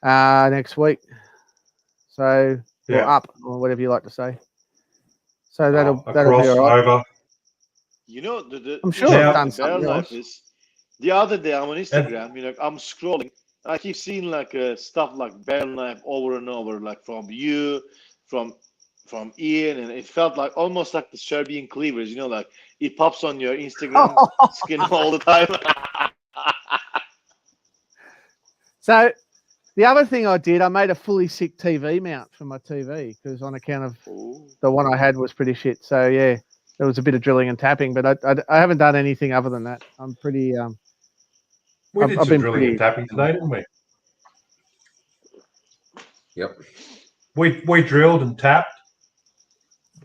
S3: next week. So or up or whatever you like to say. So that'll be all right.
S4: Over.
S1: You know,
S3: I'm sure I've done something else.
S1: The other day I'm on Instagram, I'm scrolling. I keep seeing like stuff like barrel knife over and over, like from you, from Ian, and it felt like almost like the Serbian cleavers, like it pops on your Instagram skin all the time.
S3: So the other thing I did, I made a fully sick TV mount for my TV because on account of the one I had was pretty shit. So yeah, there was a bit of drilling and tapping, but I haven't done anything other than that. I'm pretty.
S4: We did some drilling and tapping today, didn't we?
S2: Yep.
S4: We drilled and tapped.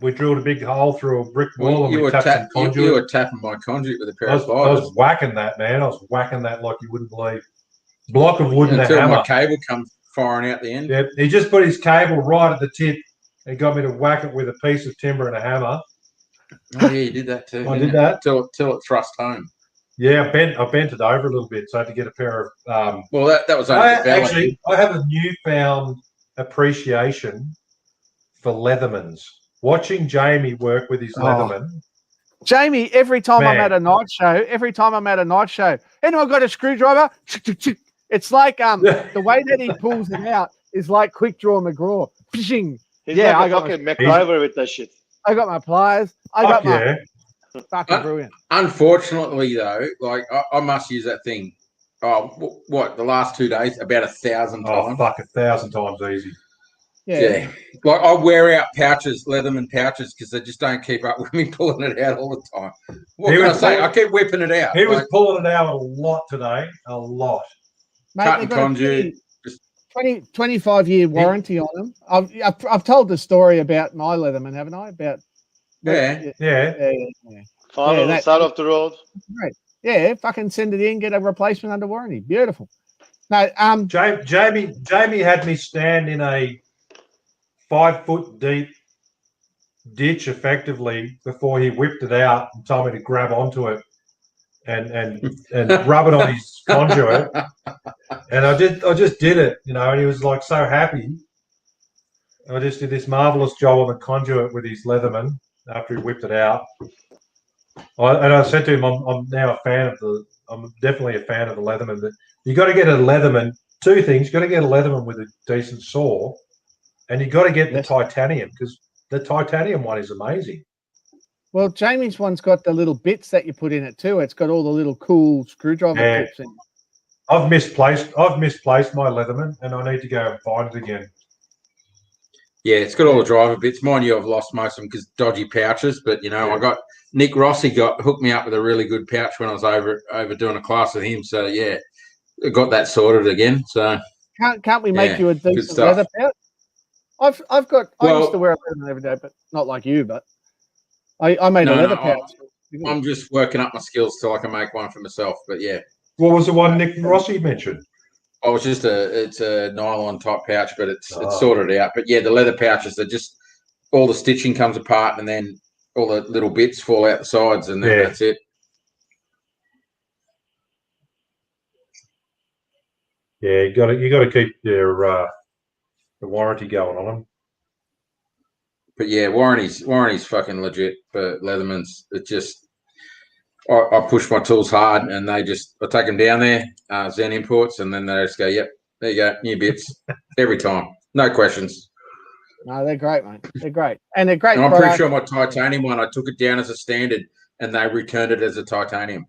S4: We drilled a big hole through a brick wall and we tapped some conduit.
S2: You were tapping my conduit with a pair of
S4: I was whacking that, man. I was whacking that like you wouldn't believe. Block of wood and a hammer.
S2: Until my cable comes firing out the end.
S4: Yeah, he just put his cable right at the tip and got me to whack it with a piece of timber and a hammer.
S2: Oh yeah, you did that too.
S4: I did that
S2: till it thrust home.
S4: Yeah, I bent it over a little bit, so I had to get a pair of.
S2: Well, that was only
S4: actually. I have a newfound appreciation for Leathermans. Watching Jamie work with his Leatherman.
S3: Jamie, every time I'm at a night show, anyone got a screwdriver? It's like the way that he pulls it out is like quick draw McGraw. Fishing.
S1: Yeah, I got MacGyver with that shit.
S3: I got my pliers. I got my fucking brilliant.
S2: Unfortunately, though, like I must use that thing. Oh, what? The last 2 days, about 1,000 times.
S4: Oh, fuck, 1,000 times easy.
S3: Yeah.
S2: Like I wear out pouches, Leatherman pouches, because they just don't keep up with me pulling it out all the time. What can I say? I keep whipping it out.
S4: He was pulling it out a lot today. A lot.
S3: Mate,
S2: cutting conduit.
S3: 25-year warranty on them. I've told the story about my Leatherman, haven't I? About
S4: yeah.
S1: Final on the side of the road.
S3: Right. Yeah, fucking send it in, get a replacement under warranty. Beautiful. No,
S4: Jamie had me stand in a 5-foot deep ditch effectively before he whipped it out and told me to grab onto it and rub it on his conduit. And I just did it, and he was like so happy. I just did this marvelous job on the conduit with his Leatherman after he whipped it out. I said to him, I'm now a fan of I'm definitely a fan of the Leatherman. But you got to get a Leatherman. Two things: you got to get a Leatherman with a decent saw, and you got to get the titanium because the titanium one is amazing.
S3: Well, Jamie's one's got the little bits that you put in it too. It's got all the little cool screwdriver clips in it.
S4: I've misplaced my Leatherman, and I need to go and find it again.
S2: Yeah, it's got all the driver bits. Mind you, I've lost most of them because dodgy pouches. But I got Nick Rossi hooked me up with a really good pouch when I was over doing a class with him. So yeah, I got that sorted again. So
S3: can't we make you a decent leather pouch? I used to wear a Leatherman every day, but not like you. But I made a leather pouch.
S2: I'm just working up my skills till I can make one for myself. But yeah.
S4: What was the one Nick Rossi mentioned?
S2: Oh, it's a nylon type pouch, but it's sorted out. But yeah, the leather pouches are just all the stitching comes apart, and then all the little bits fall out the sides, and then that's it.
S4: Yeah, you got to keep your the warranty going on them.
S2: But yeah, warranty's fucking legit for Leathermans. It just I push my tools hard, and I take them down there, Zen Imports, and then they just go, "Yep, there you go, new bits every time, no questions."
S3: No, they're great, mate. They're great, and they're great.
S2: And I'm pretty sure my titanium one, I took it down as a standard, and they returned it as a titanium.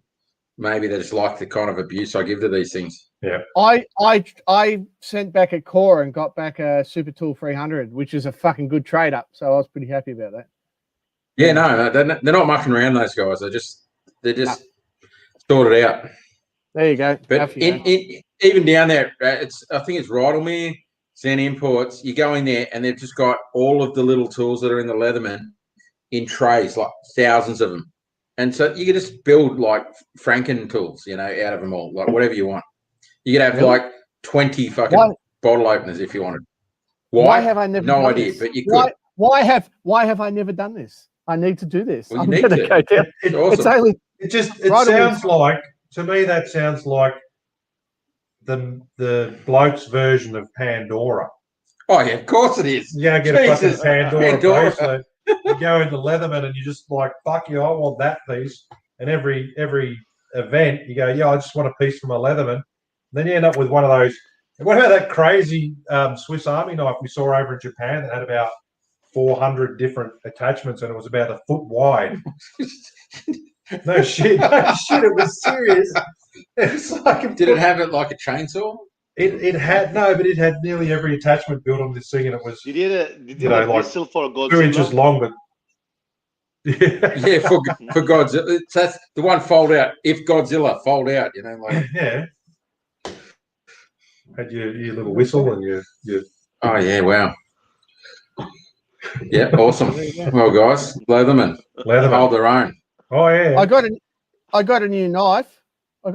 S2: Maybe they just like the kind of abuse I give to these things.
S4: Yeah.
S3: I sent back a core and got back a Super Tool 300, which is a fucking good trade up. So I was pretty happy about that.
S2: Yeah, no, they're not mucking around. Those guys, they're just sorted out.
S3: There you go.
S2: But even down there, I think it's Rydalmere, Zen Imports. You go in there and they've just got all of the little tools that are in the Leatherman in trays, like thousands of them. And so you can just build like Franken tools, out of them all, like whatever you want. You could have like 20 fucking bottle openers if you wanted.
S3: Why have I never?
S2: No idea, but you could.
S3: Why have I never done this? I need to do this.
S2: Well,
S3: I'm going to go down.
S4: It's
S3: awesome.
S4: It sounds like, to me, that sounds like the bloke's version of Pandora.
S2: Oh yeah, of course it is.
S4: Yeah, get a fucking Pandora bracelet. You go into Leatherman and you just like, fuck you, I want that piece. And every event you go, yeah, I just want a piece from a Leatherman. And then you end up with one of those. What about that crazy Swiss Army knife we saw over in Japan that had about 400 different attachments and it was about a foot wide? No shit, it was serious. It was like
S2: Did it have it like a chainsaw?
S4: It had but it had nearly every attachment built on this thing, and it was.
S1: Did you like whistle for Godzilla?
S4: 2 inches long, but
S2: yeah, for Godzilla, that's the one fold out. If Godzilla fold out, like
S4: yeah. Had your little whistle and your.
S2: Oh yeah! Wow. Yeah, awesome. Well, guys, Leatherman hold their own.
S4: Oh yeah.
S3: I got a new knife. I'll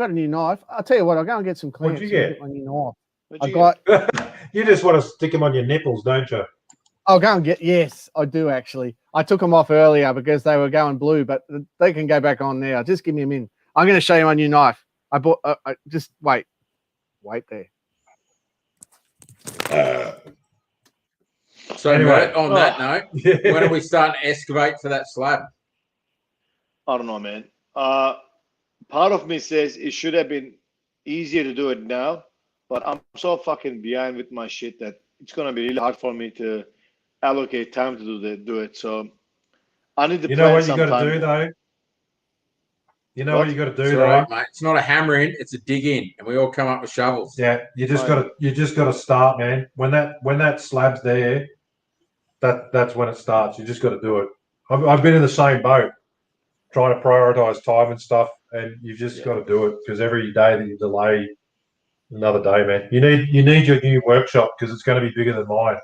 S3: tell you what. I'll go and get some clamps.
S4: What'd you get?
S3: My new knife.
S1: Get?
S4: You just want to stick them on your nipples, don't you?
S3: I'll go and get. Yes, I do actually. I took them off earlier because they were going blue, but they can go back on now. Just give me a minute. I'm going to show you my new knife. I bought. Just wait there.
S2: So anyway, on that note, when are we starting to excavate for that slab?
S1: I don't know, man. Part of me says it should have been easier to do it now, but I'm so fucking behind with my shit that it's gonna be really hard for me to allocate time to do it. So I need to.
S4: You know what you got to do though. You know what you got to do
S2: it's
S4: though,
S2: right, mate. It's not a hammer in; it's a dig in, and we all come up with shovels.
S4: Yeah, you just got to start, man. When that slab's there, that's when it starts. You just got to do it. I've been in the same boat, trying to prioritize time and stuff, and you've just got to do it because every day that you delay, another day, man. You need your new workshop because it's going to be bigger than mine.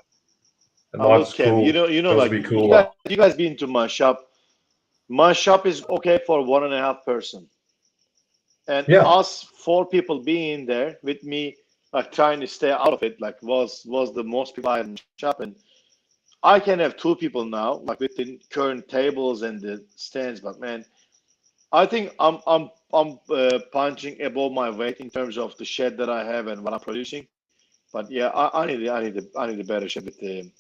S4: And mine's cool.
S1: You know, like you guys been to my shop. My shop is okay for 1.5 person, and us 4 people being there with me, like trying to stay out of it, like was the most people I had in the shop, and I can have 2 people now, like with the current tables and the stands. But man, I think I'm punching above my weight in terms of the shed that I have and what I'm producing. But yeah, I need a better shed with the.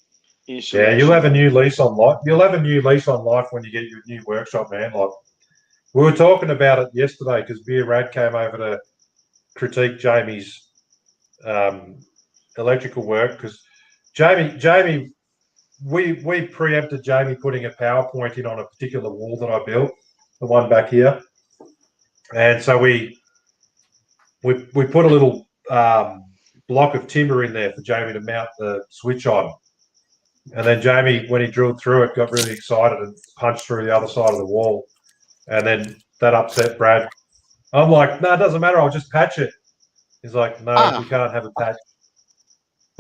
S4: Yeah, you'll have a new lease on life. You'll have a new lease on life when you get your new workshop, man. Like we were talking about it yesterday because Beer Rad came over to critique Jamie's electrical work because Jamie, we preempted Jamie putting a PowerPoint in on a particular wall that I built, the one back here, and so we put a little block of timber in there for Jamie to mount the switch on. And then Jamie, when he drilled through it, got really excited and punched through the other side of the wall. And then that upset Brad. I'm like, no, it doesn't matter. I'll just patch it. He's like, no, we can't have a patch.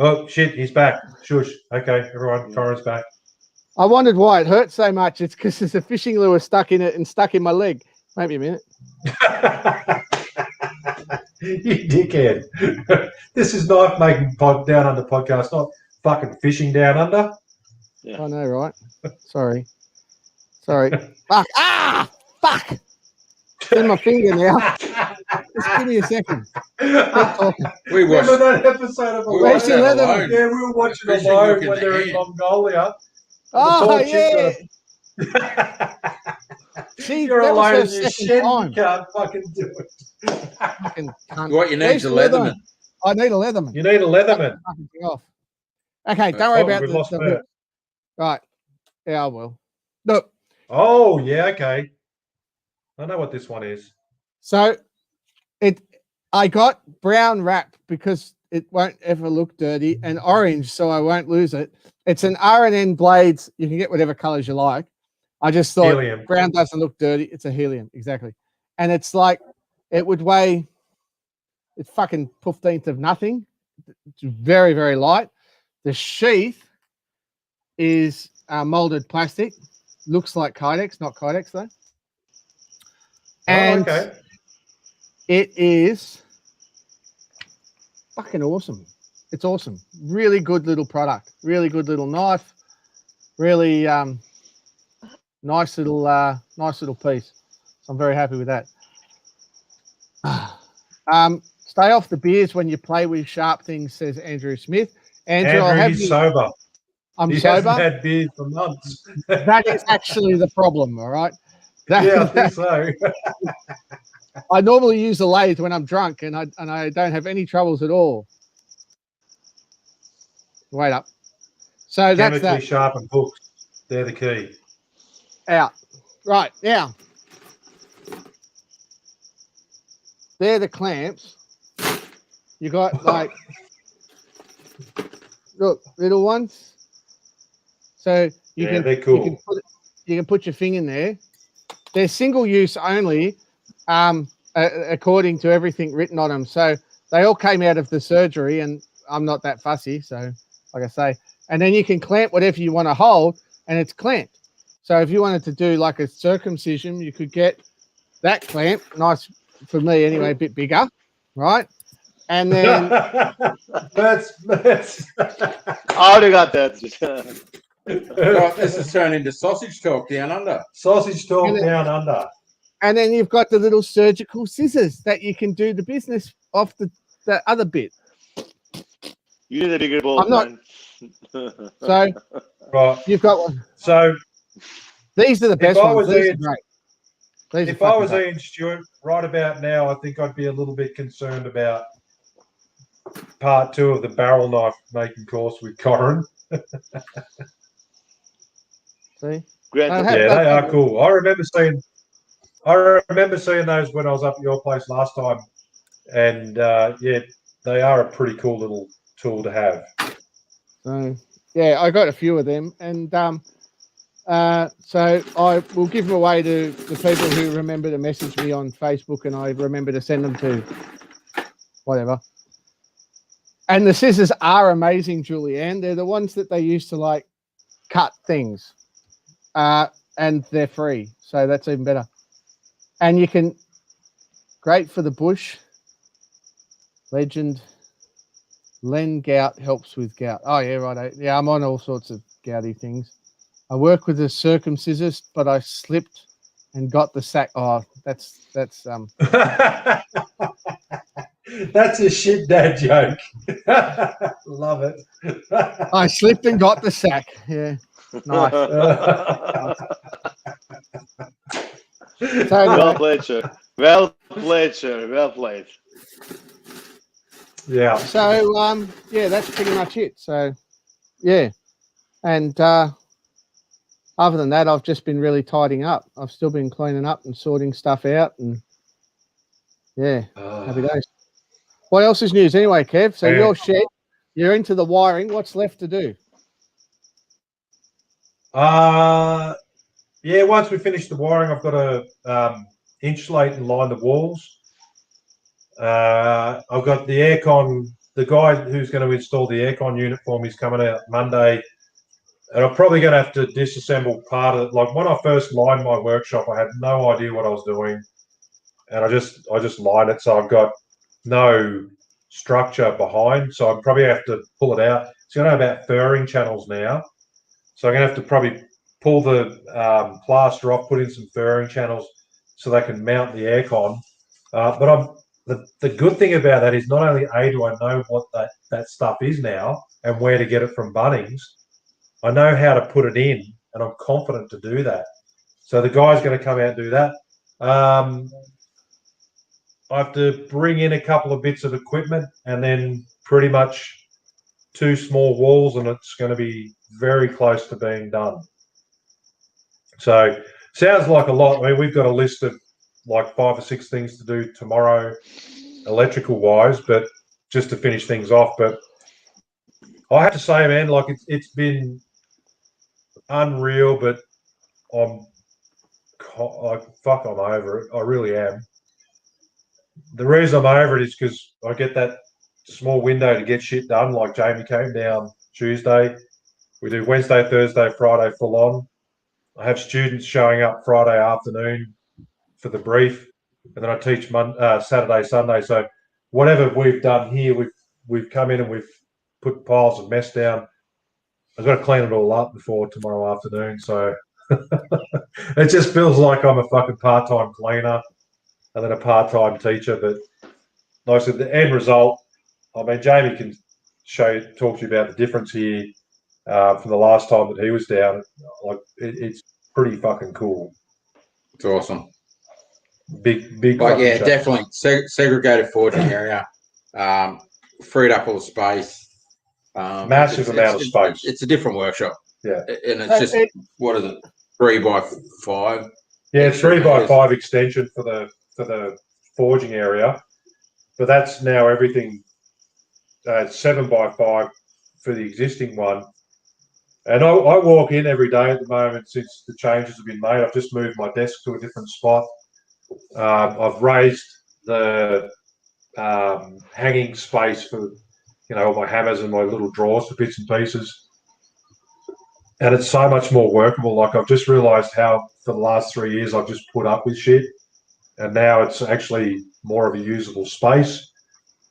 S4: Oh, shit, he's back. Shush. Okay, everyone, Cora's back.
S3: I wondered why it hurt so much. It's because there's a fishing lure stuck in it and stuck in my leg. Maybe a minute.
S4: You dickhead. This is knife making down under podcast, not fucking fishing down under.
S3: Yeah. I know, right? Sorry. Fuck. Fuck. In my finger now. Just give me a second.
S4: We watched that episode of
S3: Alone.
S4: Yeah, we were watching Alone when they're in Mongolia.
S3: Oh, yeah. See,
S4: You're
S3: that was
S4: alone
S3: her
S4: in your
S3: second
S4: shed.
S3: time.
S4: You can't fucking do it.
S3: Fucking cunt.
S2: What you need
S3: Where's
S2: is a
S3: the
S2: Leatherman.
S3: I need a Leatherman.
S4: You need a Leatherman.
S3: Fucking thing off. Okay, don't worry
S4: Oh,
S3: about
S4: we've lost
S3: the
S4: Bert.
S3: right. Yeah, I will. Look,
S4: Oh, yeah, okay. I know what this one is.
S3: so I got brown wrap because it won't ever look dirty, and orange so I won't lose it. It's an R&N blades. You can get whatever colors you like. I just thought
S4: Helium.
S3: brown doesn't look dirty. It's a helium, exactly. And it's like it would weigh it's fucking 15th of nothing. It's very, very light. The sheath is molded plastic. Looks like Kydex, not Kydex though. And
S4: okay.
S3: it is fucking awesome. It's awesome. Really good little product. Really good little knife. Really nice little piece. So I'm very happy with that. Stay off the beers when you play with sharp things, says Andrew Smith. Andrew, I'll have
S4: he's
S3: you.
S4: sober.
S3: I'm
S4: He
S3: sober.
S4: hasn't had beers for months.
S3: That is actually the problem, all right?
S4: Yeah, I think so.
S3: I normally use a lathe when I'm drunk, and I don't have any troubles at all. Wait up. So that's
S4: Chemically
S3: that.
S4: sharpened hooks. They're the key.
S3: Out. Right, now. They're the clamps. You got like, look, little ones. So
S4: they're cool.
S3: You can put your finger in there. They're single use only, according to everything written on them. So they all came out of the surgery, and I'm not that fussy. So, like I say, and then you can clamp whatever you want to hold, and it's clamped. So if you wanted to do like a circumcision, you could get that clamp, nice for me anyway, a bit bigger, right? And then
S4: that's
S1: I already got that.
S2: Right, this has turned into sausage talk down under.
S4: Sausage talk down under.
S3: And then you've got the little surgical scissors that you can do the business off the other bit.
S1: You need a bigger ball.
S3: I'm not. So
S4: right,
S3: you've got one.
S4: So
S3: these are the best ones. These
S4: Ian,
S3: are great. These
S4: if
S3: are
S4: I was
S3: great.
S4: Ian Stewart, right about now, I think I'd be a little bit concerned about part 2 of the barrel knife making course with Corin.
S3: See?
S1: Granted,
S4: Yeah, they are cool. I remember seeing those when I was up at your place last time, and yeah, they are a pretty cool little tool to have.
S3: So yeah, I got a few of them, and so I will give them away to the people who remember to message me on Facebook, and I remember to send them to whatever. And the scissors are amazing, Julianne. They're the ones that they use to like cut things, and they're free, so that's even better. And you can, great for the bush. Legend. Len gout helps with gout. Oh yeah, right. Yeah, I'm on all sorts of gouty things. I work with the circumcisors, but I slipped and got the sack. Oh, that's
S4: That's a shit dad joke. Love it.
S3: I slipped and got the sack. Yeah, nice. So,
S1: well played, sir. Well played, sir. Well played.
S4: Yeah.
S3: So yeah, that's pretty much it. So yeah, and other than that, I've just been really tidying up. I've still been cleaning up and sorting stuff out, and yeah, happy days. What else is news anyway, Kev? So your shed, you're into the wiring. What's left to do?
S4: Yeah, once we finish the wiring, I've got to insulate and line the walls. I've got the aircon. The guy who's going to install the aircon unit for me is coming out Monday, and I'm probably going to have to disassemble part of it. Like when I first lined my workshop, I had no idea what I was doing, and I just lined it, so I've got no structure behind. So I'm probably have to pull it out. It's going to have about furring channels now, so I'm going to have to probably pull the plaster off, put in some furring channels so they can mount the aircon. But the good thing about that is not only do I know what that stuff is now and where to get it from Bunnings, I know how to put it in and I'm confident to do that. So the guy's going to come out and do that. I have to bring in a couple of bits of equipment and then pretty much 2 small walls, and it's going to be very close to being done. So sounds like a lot. I mean, we've got a list of like 5 or 6 things to do tomorrow, electrical wise, but just to finish things off. But I have to say, man, like it's been unreal, but I'm over it. I really am. The reason I'm over it is because I get that small window to get shit done. Like Jamie came down Tuesday. We do Wednesday, Thursday, Friday full on. I have students showing up Friday afternoon for the brief, and then I teach Saturday, Sunday. So whatever we've done here, we've come in and we've put piles of mess down. I've got to clean it all up before tomorrow afternoon. So it just feels like I'm a fucking part-time cleaner and then a part-time teacher. But like I said, the end result, I mean, Jamie can talk to you about the difference here from the last time that he was down. Like it's pretty fucking cool.
S2: It's awesome.
S4: Big.
S2: But yeah, definitely segregated forging area. Freed up all the space.
S4: Massive amount of space.
S2: It's a different workshop.
S4: Yeah,
S2: and it's just what is it? 3x5.
S4: Yeah, 3x5 extension for the forging area, but that's now everything. 7x5 for the existing one. And I walk in every day at the moment since the changes have been made. I've just moved my desk to a different spot. I've raised the hanging space for, all my hammers and my little drawers for bits and pieces. And it's so much more workable. Like I've just realised how for the last 3 years I've just put up with shit, and now it's actually more of a usable space.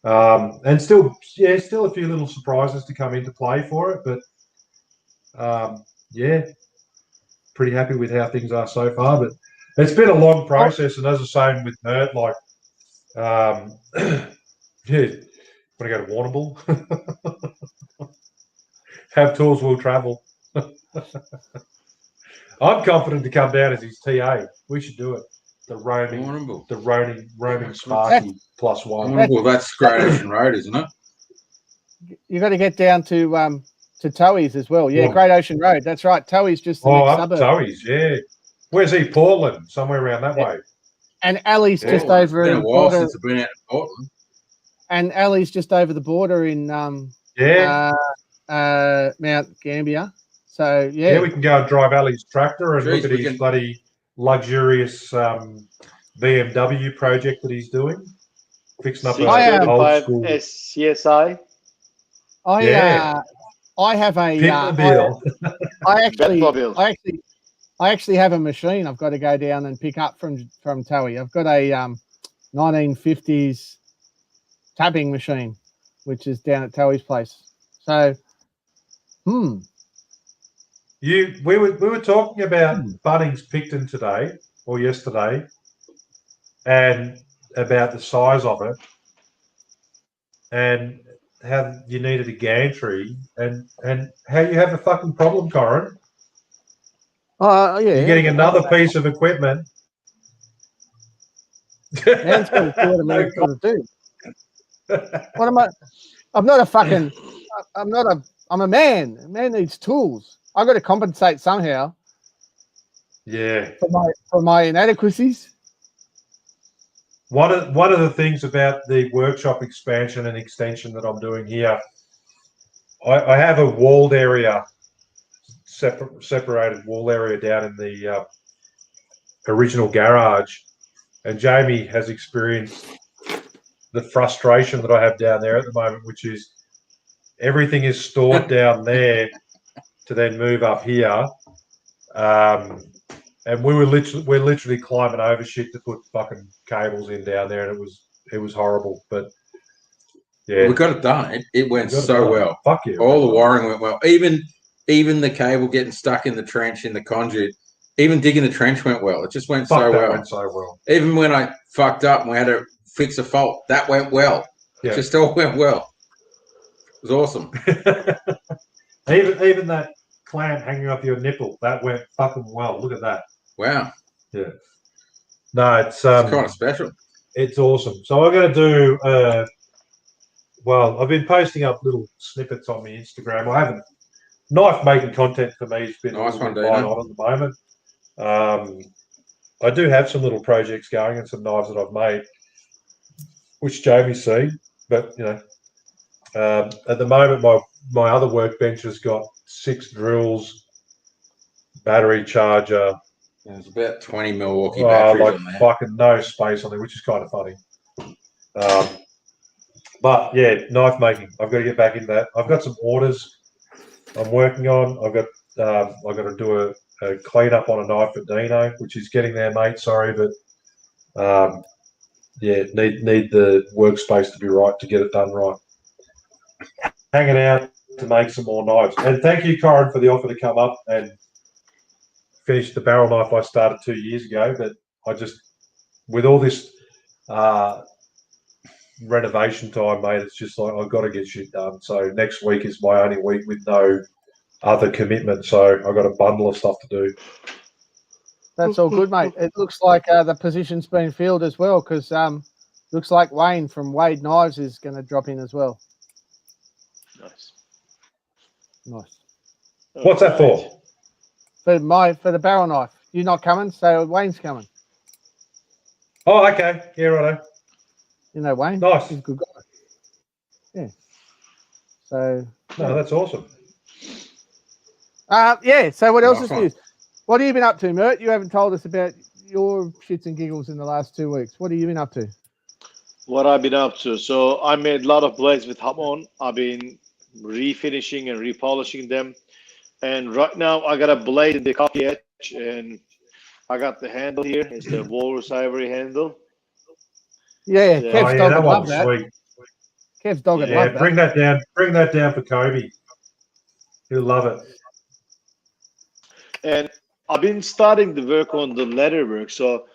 S4: And still a few little surprises to come into play for it, but pretty happy with how things are so far. But it's been a long process, and as I was saying with Mert, like, want to go to Warrnambool? Have tools will travel. I'm confident to come down as his TA. We should do it. The roaming Sparky +1.
S2: Well, that's Great Ocean Road, isn't it?
S3: You got to get down to Towey's as well. Yeah, Great Ocean Road. That's right. Towey's just the next suburb.
S4: Towey's, yeah. Where's he? Portland, somewhere around that way.
S3: And Ali's just over.
S2: It's been a while since I've been out to Portland.
S3: And Ali's just over the border in Mount Gambier. So
S4: yeah, we can go and drive Ali's tractor and look at his bloody luxurious BMW project that he's doing, fixing up an old school
S1: CSI.
S3: I have a. I actually have a machine. I've got to go down and pick up from Towey. I've got a 1950s tabbing machine, which is down at Towey's place. So,
S4: we were talking about Bunnings Picton today or yesterday, and about the size of it, and how you needed a gantry, and how you have a fucking problem, Corin.
S3: Yeah.
S4: You're getting another piece of equipment.
S3: Man's got to do what a man's got to do. What am I? I'm not a fucking. I'm a man. A man needs tools. I've got to compensate somehow.
S4: Yeah.
S3: For my inadequacies.
S4: One of the things about the workshop expansion and extension that I'm doing here, I have a walled area, separated wall area down in the original garage, and Jamie has experienced the frustration that I have down there at the moment, which is everything is stored down there to then move up here, and we're literally climbing over shit to put fucking cables in down there, and it was horrible. But yeah,
S2: we got it done. It went so well.
S4: Fuck yeah,
S2: all the wiring went well. Even the cable getting stuck in the trench in the conduit, even digging the trench went well. It just went so well.
S4: Went so well.
S2: Even when I fucked up and we had to fix a fault, that went well. Yeah. It just all went well. It was awesome.
S4: even that clamp hanging off your nipple. That went fucking well. Look at that.
S2: Wow.
S4: Yeah. No, it's
S2: kind of special.
S4: It's awesome. So I'm going to do. Well, I've been posting up little snippets on my Instagram. I haven't. Knife making content for me has been
S2: Nice
S4: a
S2: one,
S4: little bit light on at the moment. I do have some little projects going and some knives that I've made, which Jamie's seen. But at the moment, my other workbench has got 6 drills, battery charger.
S2: There's about 20 Milwaukee batteries
S4: like
S2: on there.
S4: fucking no space on there, which is kind of funny. But yeah, knife making. I've got to get back into that. I've got some orders I'm working on. I've got to do a clean up on a knife for Dino, which is getting there, mate. Sorry, but need the workspace to be right to get it done right. Hanging out to make some more knives. And thank you, Corin, for the offer to come up and finish the barrel knife I started 2 years ago. But I just, with all this renovation time, mate, it's just like I've got to get shit done. So next week is my only week with no other commitment. So I've got a bundle of stuff to do.
S3: That's all good, mate. It looks like the position's been filled as well because looks like Wayne from Wade Knives is going to drop in as well.
S1: Nice.
S3: Nice.
S4: What's that for?
S3: For the barrel knife. You're not coming, so Wayne's coming.
S4: Oh, okay. Yeah, righto.
S3: You know Wayne?
S4: Nice.
S3: He's a good guy. Yeah. So.
S4: No, that's awesome.
S3: Yeah. So what else
S2: Nice
S3: is
S2: one.
S3: news? What have you been up to, Mert? You haven't told us about your shits and giggles in the last 2 weeks. What have you been up to?
S1: What I've been up to. So I made a lot of blades with Hamon. I've been refinishing and repolishing them. And right now I got a blade in the coffee edge and I got the handle here. It's the walrus ivory handle.
S3: Yeah,
S1: Yeah.
S3: Kev's dog
S4: that
S3: would love
S4: one's
S3: that.
S4: sweet.
S3: Kev's dog would
S1: Yeah,
S3: love that.
S4: Bring that down. Bring that down for Kobe. He'll love it.
S1: And I've been starting to work on the leather work. So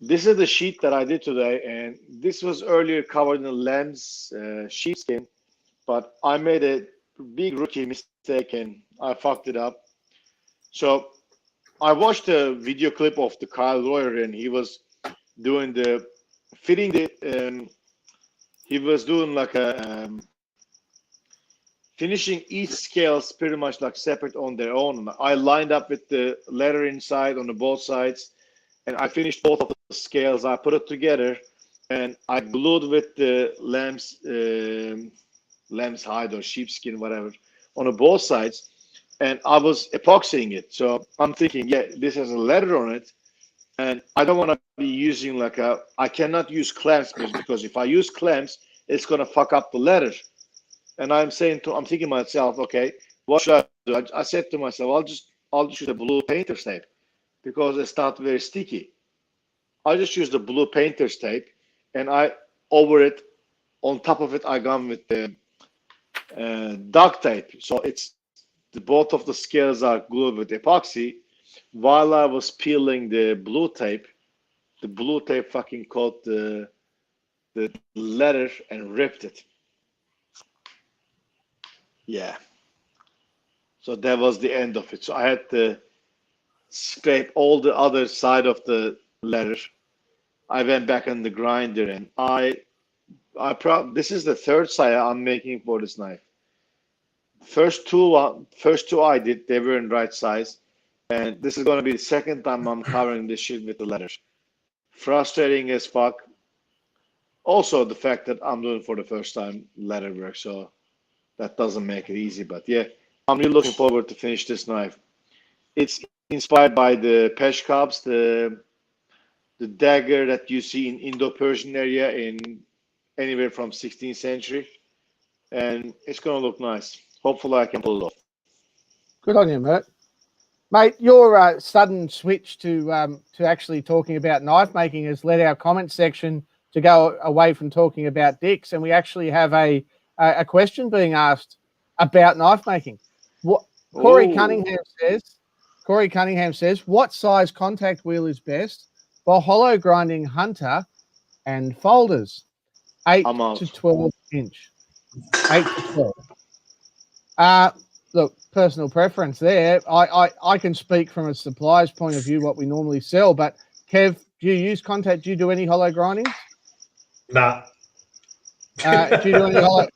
S1: this is the sheet that I did today. And this was earlier covered in the lamb's sheepskin. But I made a big rookie mistake and I fucked it up. So I watched a video clip of the Kyle Royer and he was doing the fitting the he was doing like a finishing each scales pretty much like separate on their own. I lined up with the leather inside on the both sides and I finished both of the scales. I put it together and I glued with the lamb's hide or sheepskin, whatever, on the both sides. And I was epoxying it. So I'm thinking, yeah, this has a leather on it. And I don't want to be using I cannot use clamps because if I use clamps, it's going to fuck up the leather. And I'm thinking to myself, okay, what should I do? I said to myself, I'll just use the blue painter's tape because it's not very sticky. I just use the blue painter's tape and on top of it, I gone with the duct tape. So both of the scales are glued with epoxy. While I was peeling the blue tape fucking caught the leather and ripped it. Yeah. So that was the end of it. So I had to scrape all the other side of the leather. I went back on the grinder and this is the third side I'm making for this knife. First two I did, they were in right size. And this is going to be the second time I'm covering this shit with the leather. Frustrating as fuck. Also, the fact that I'm doing for the first time leather work, so that doesn't make it easy. But yeah, I'm really looking forward to finish this knife. It's inspired by the Peshkabs, the dagger that you see in Indo-Persian area in anywhere from 16th century. And it's going to look nice. Hopefully I can pull it off.
S3: Good on you, Mert. Mate, your sudden switch to actually talking about knife making has led our comment section to go away from talking about dicks, and we actually have a question being asked about knife making. What Corey Cunningham says, what size contact wheel is best for hollow grinding hunter and folders? 8 to 12 inch. 8 to 12. look, personal preference there. I can speak from a supplier's point of view what we normally sell, but Kev, do you use contact? Do you do any hollow grindings?
S4: Nah.
S3: Do you do any hollow?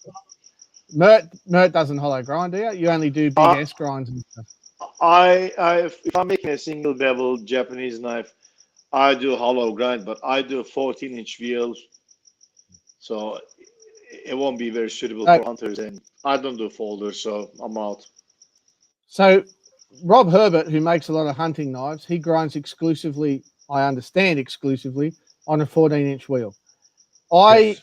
S3: Mert doesn't hollow grind, do you? You only do big S grinds and stuff.
S1: If I'm making a single bevel Japanese knife, I do hollow grind, but I do 14-inch wheels, so it won't be very suitable for hunters, and I don't do folders, so I'm out.
S3: So Rob Herbert, who makes a lot of hunting knives, he grinds exclusively, I understand exclusively, on a 14-inch wheel. I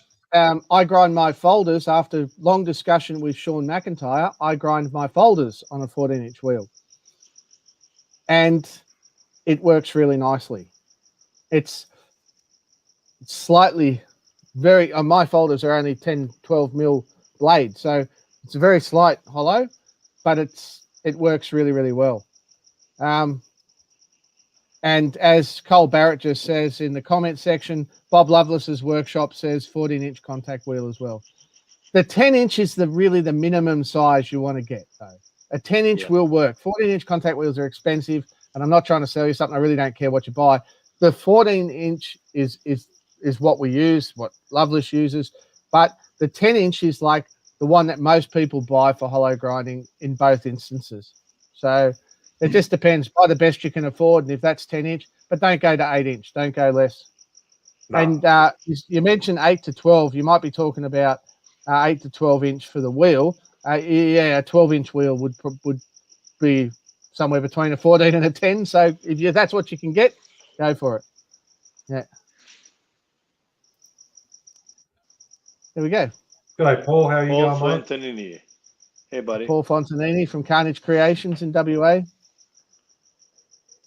S3: grind my folders after long discussion with Sean McIntyre. I grind my folders on a 14-inch wheel, and it works really nicely. It's slightly my folders are only 10, 12 mil blade, so it's a very slight hollow, but it works really, really well. And as Cole Barrett just says in the comment section, Bob Lovelace's workshop says 14-inch contact wheel as well. The 10-inch is really the minimum size you want to get, though. A 10-inch will work. 14-inch contact wheels are expensive, and I'm not trying to sell you something. I really don't care what you buy. The 14-inch is what we use, what Lovelace uses, but the 10-inch is like the one that most people buy for hollow grinding in both instances. So it just depends. Buy the best you can afford, and if that's 10-inch, but don't go to 8-inch. Don't go less. No. And you mentioned 8 to 12. You might be talking about 8 to 12-inch for the wheel. Yeah, a 12-inch wheel would be somewhere between a 14 and a 10. So if that's what you can get, go for it. Yeah. There we go.
S4: G'day, Paul. How are you
S1: Paul
S4: going,
S1: Fontanini.
S4: mate?
S1: Hey, buddy.
S3: Paul Fontanini from Carnage Creations in WA.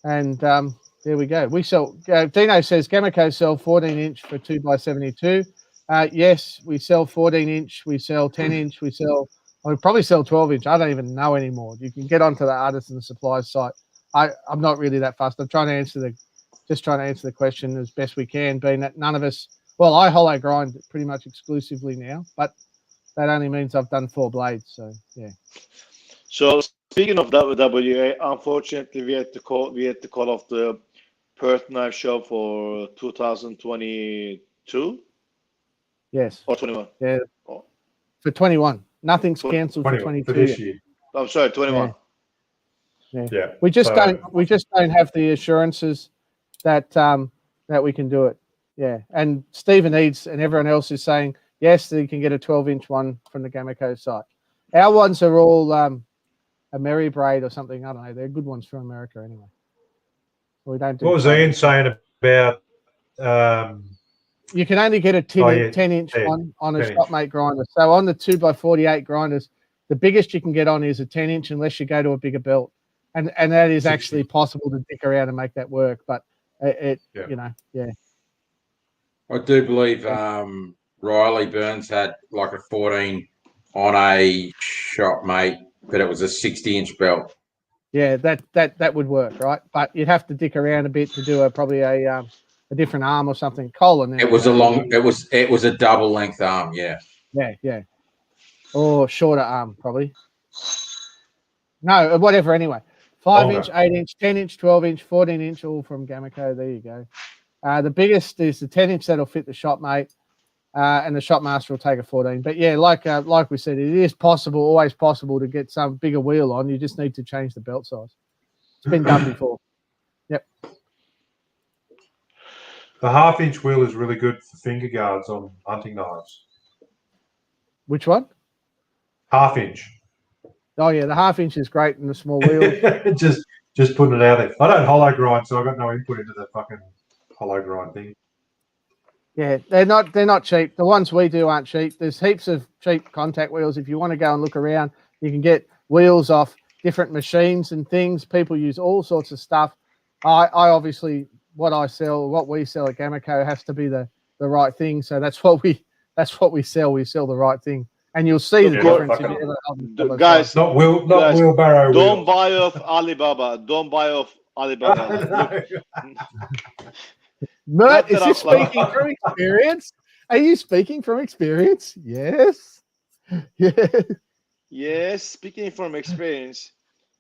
S3: And there we go. We sell. Dino says Gamaco sell 14-inch for 2x72. Yes, we sell 14-inch. We sell 10-inch. We probably sell 12-inch. I don't even know anymore. You can get onto the Artisan Supplies site. I'm not really that fussed. I'm trying to answer the question as best we can, being that none of us. Well, I hollow grind pretty much exclusively now, but that only means I've done 4 blades. So yeah.
S1: So speaking of WWA, unfortunately, we had to call off the Perth Knife Show for 2022.
S3: Yes.
S1: Or 21.
S3: Yeah. For 21, nothing's cancelled for 22
S4: for this year.
S1: I'm sorry, 21.
S3: Yeah. We just don't have the assurances that that we can do it. Yeah. And Stephen Eads and everyone else is saying yes, you can get a 12-inch one from the Gamaco site. Our ones are all a Merry Braid or something. I don't know. They're good ones from America anyway. We don't do.
S4: What was Ian saying about?
S3: You can only get a 10-inch one on a Shopmate grinder. So on the 2x48 grinders, the biggest you can get on is a 10-inch unless you go to a bigger belt, and that is actually possible to dick around and make that work. But I
S2: do believe Riley Burns had like a 14 on a Shopmate, but it was a 60-inch belt.
S3: Yeah, that would work, right? But you'd have to dick around a bit to do probably a different arm or something. Colin.
S2: It was a double length arm, yeah.
S3: Yeah. Or shorter arm, probably. No, whatever. Anyway, 5-inch, 8-inch, 10-inch, 12-inch, 14-inch, all from Gamaco. There you go. The biggest is the 10-inch that'll fit the Shopmate, and the Shopmaster will take a 14. But yeah, like we said, it is possible, always possible to get some bigger wheel on. You just need to change the belt size. It's been done before. Yep.
S4: The 1/2-inch wheel is really good for finger guards on hunting knives.
S3: Which one?
S4: 1/2-inch.
S3: Oh yeah, the 1/2-inch is great in the small wheel.
S4: just putting it out there. I don't hollow grind, so I got no input into the fucking hollow grind thing.
S3: Yeah, they're not cheap. The ones we do aren't cheap. There's heaps of cheap contact wheels. If you want to go and look around, you can get wheels off different machines and things. People use all sorts of stuff. I obviously what we sell at Gamaco has to be the right thing. So that's what we sell. We sell the right thing, and you'll see the difference. If you ever
S1: guys,
S4: not wheelbarrow.
S1: Don't buy off Alibaba. Don't buy off Alibaba.
S3: Mert, is this speaking from experience? Are you speaking from experience? Yes. Yeah.
S1: Yes, speaking from experience,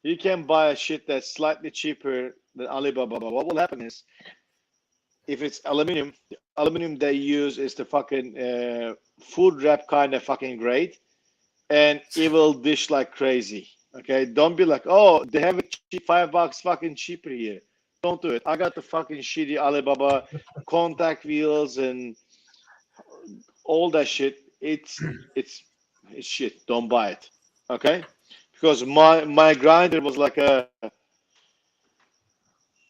S1: you can buy a shit that's slightly cheaper than Alibaba. What will happen is, if it's aluminum, the aluminum they use is the fucking food wrap kind of fucking grade, and it will dish like crazy. Okay, don't be like, oh, they have it cheap, $5 fucking cheaper here. Don't do it. I got the fucking shitty Alibaba contact wheels and all that shit. It's shit. Don't buy it. Okay, because my grinder was like a.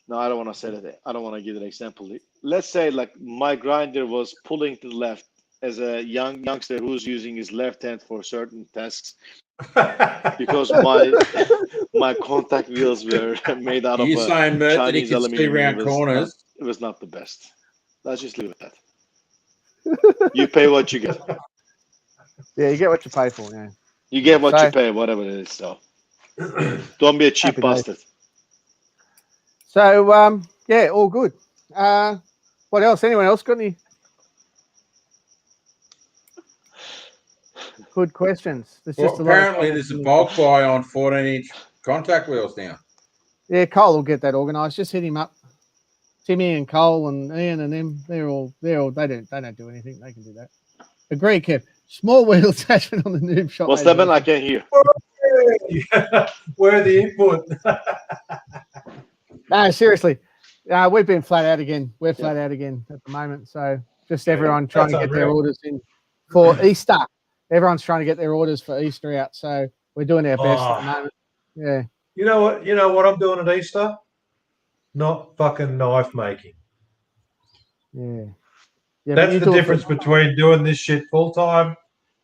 S1: No, I don't want to say that. I don't want to give an example. Let's say like my grinder was pulling to the left as a youngster who's using his left hand for certain tasks, because my contact wheels were made out of
S2: You
S1: a
S2: saying, Mert, that he
S1: Chinese
S2: can see
S1: aluminum.
S2: round corners?
S1: It was not the best. Let's just leave it at that. You pay what you get.
S3: Yeah, you get what you pay for. Yeah.
S1: You get what
S3: So-
S1: you pay, whatever it is. So don't be a cheap
S3: Happy days.
S1: bastard.
S3: So yeah, all good. What else? Anyone else got any good questions? There's
S2: Well,
S3: just a lot of
S2: apparently there's a bulk buy on 14-inch contact wheels now.
S3: Yeah, Cole will get that organised. Just hit him up. Timmy and Cole and Ian and them, they're all they don't do anything. They can do that. Agree, Kev. Small wheel attachment on the noob shop.
S1: What's that, man? I can't hear.
S4: Where are the input?
S3: No, seriously. We've been flat out again. We're flat out again at the moment. So just everyone trying to get their orders in for Easter. Everyone's trying to get their orders for Easter out. So we're doing our best at the moment. Yeah.
S4: You know what? You know what I'm doing at Easter? Not fucking knife making.
S3: Yeah. Yeah,
S4: That's the difference between doing this shit full time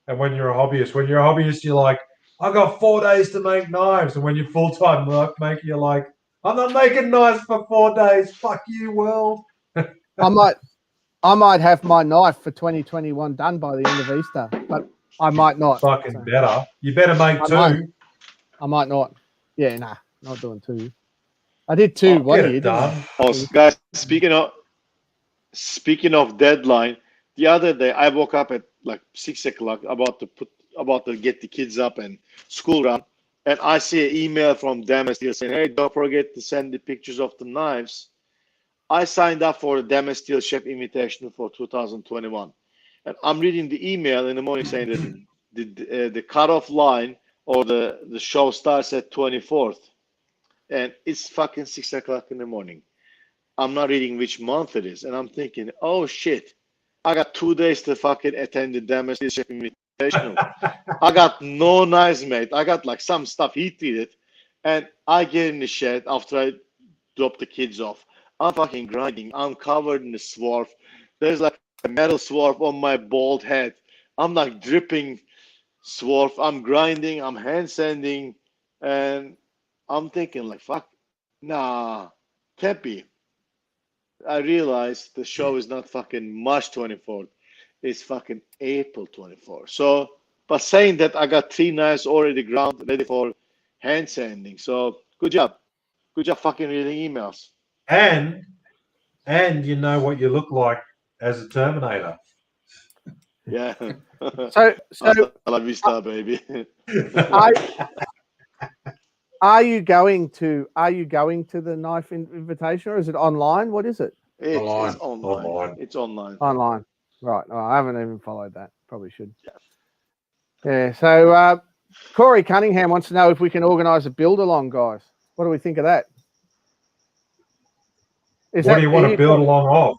S4: and when you're a hobbyist. When you're a hobbyist, you're like, I got 4 days to make knives. And when you're full time knife maker, you're like, I'm not making knives for 4 days. Fuck you, world.
S3: I might have my knife for 2021 done by the end of Easter, but I might not.
S4: Fucking better. You better make two.
S3: I might not. Yeah, nah, not doing two. I did two
S4: I'll
S3: one
S4: get
S3: year.
S4: it
S3: Didn't I?
S4: done.
S1: Oh, guys, speaking of deadline, the other day I woke up at like 6 o'clock about to get the kids up and school run, and I see an email from Damas Steel saying, "Hey, don't forget to send the pictures of the knives." I signed up for the Damas Steel Chef Invitational for 2021, and I'm reading the email in the morning saying that the cutoff line or the show starts at 24th, and it's fucking 6 o'clock in the morning. I'm not reading which month it is, and I'm thinking, oh shit, I got 2 days to fucking attend the Damas Steel Chef Invitational. I got no knives, mate. I got like some stuff heat treated, and I get in the shed after I drop the kids off. I'm fucking grinding. I'm covered in the swarf. There's like a metal swarf on my bald head. I'm like dripping swarf. I'm grinding. I'm hand sanding, and I'm thinking like, fuck, nah, can't be. I realized the show is not fucking March 24th. It's fucking April 24th. So, but saying that, I got 3 knives already ground, ready for hand sanding. So, good job. Good job fucking reading emails.
S4: And you know what you look like as a Terminator.
S1: Yeah.
S3: So
S1: Hasta la vista, baby.
S3: are you going to the knife invitation, or is it online? What is it?
S1: It's
S2: Online.
S1: online. It's online.
S3: Online. Right. Oh, I haven't even followed that. Probably should. Yeah. So Corey Cunningham wants to know if we can organise a build along, guys. What do we think of that?
S4: What do you want to build along of?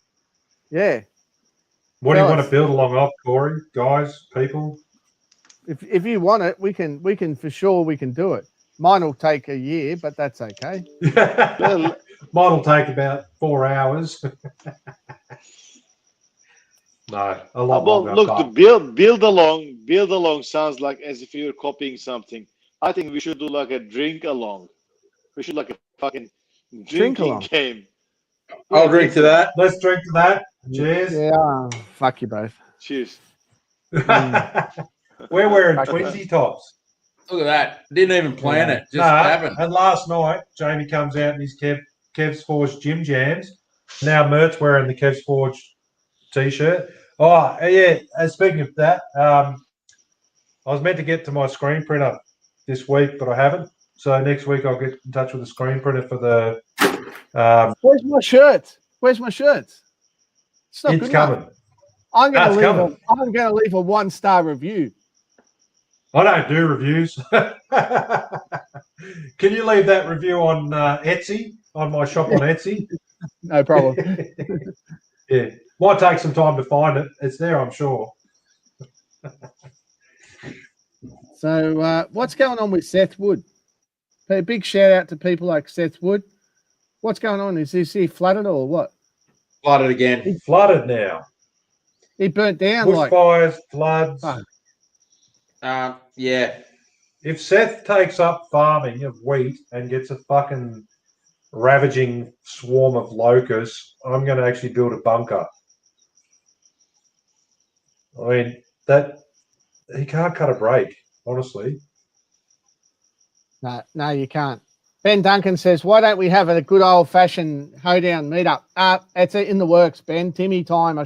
S3: Yeah.
S4: What do you
S3: Tell
S4: want
S3: us.
S4: to build along of, Corey? Guys, people?
S3: If you want it, we can for sure we can do it. Mine will take a year, but that's okay.
S4: Mine will take about 4 hours. No, a lot longer.
S1: Look, the build along sounds like as if you're copying something. I think we should do like a drink along. We should like a fucking drinking
S3: along.
S1: game.
S2: I'll drink to that.
S4: Let's drink to that. Cheers.
S3: Yeah. Fuck you both.
S1: Cheers.
S4: We're wearing twinsy tops.
S2: Look at that. Didn't even plan it. Just
S4: No,
S2: happened.
S4: and last night, Jamie comes out in his Kev's Forge Gym Jams. Now Mert's wearing the Kev's Forge t-shirt. Oh, yeah. Speaking of that, I was meant to get to my screen printer this week, but I haven't. So next week I'll get in touch with the screen printer for the.
S3: Where's my shirts? Where's my shirts? It's not
S4: It's
S3: good enough.
S4: coming.
S3: I'm
S4: It's
S3: going
S4: coming.
S3: to leave a 1-star review.
S4: I don't do reviews. Can you leave that review on Etsy, on my shop on Etsy?
S3: No problem.
S4: Yeah. Might take some time to find it. It's there, I'm sure.
S3: So what's going on with Seth Wood? A big shout out to people like Seth Wood. What's going on? Is he flooded or what?
S2: Flooded again.
S4: It's flooded now.
S3: He burnt down like
S4: Bushfires, floods.
S2: Yeah.
S4: If Seth takes up farming of wheat and gets a fucking ravaging swarm of locusts, I'm going to actually build a bunker. I mean, that he can't cut a break, honestly.
S3: No, you can't. Ben Duncan says, why don't we have a good old-fashioned hoedown meetup? It's in the works, Ben. Timmy time.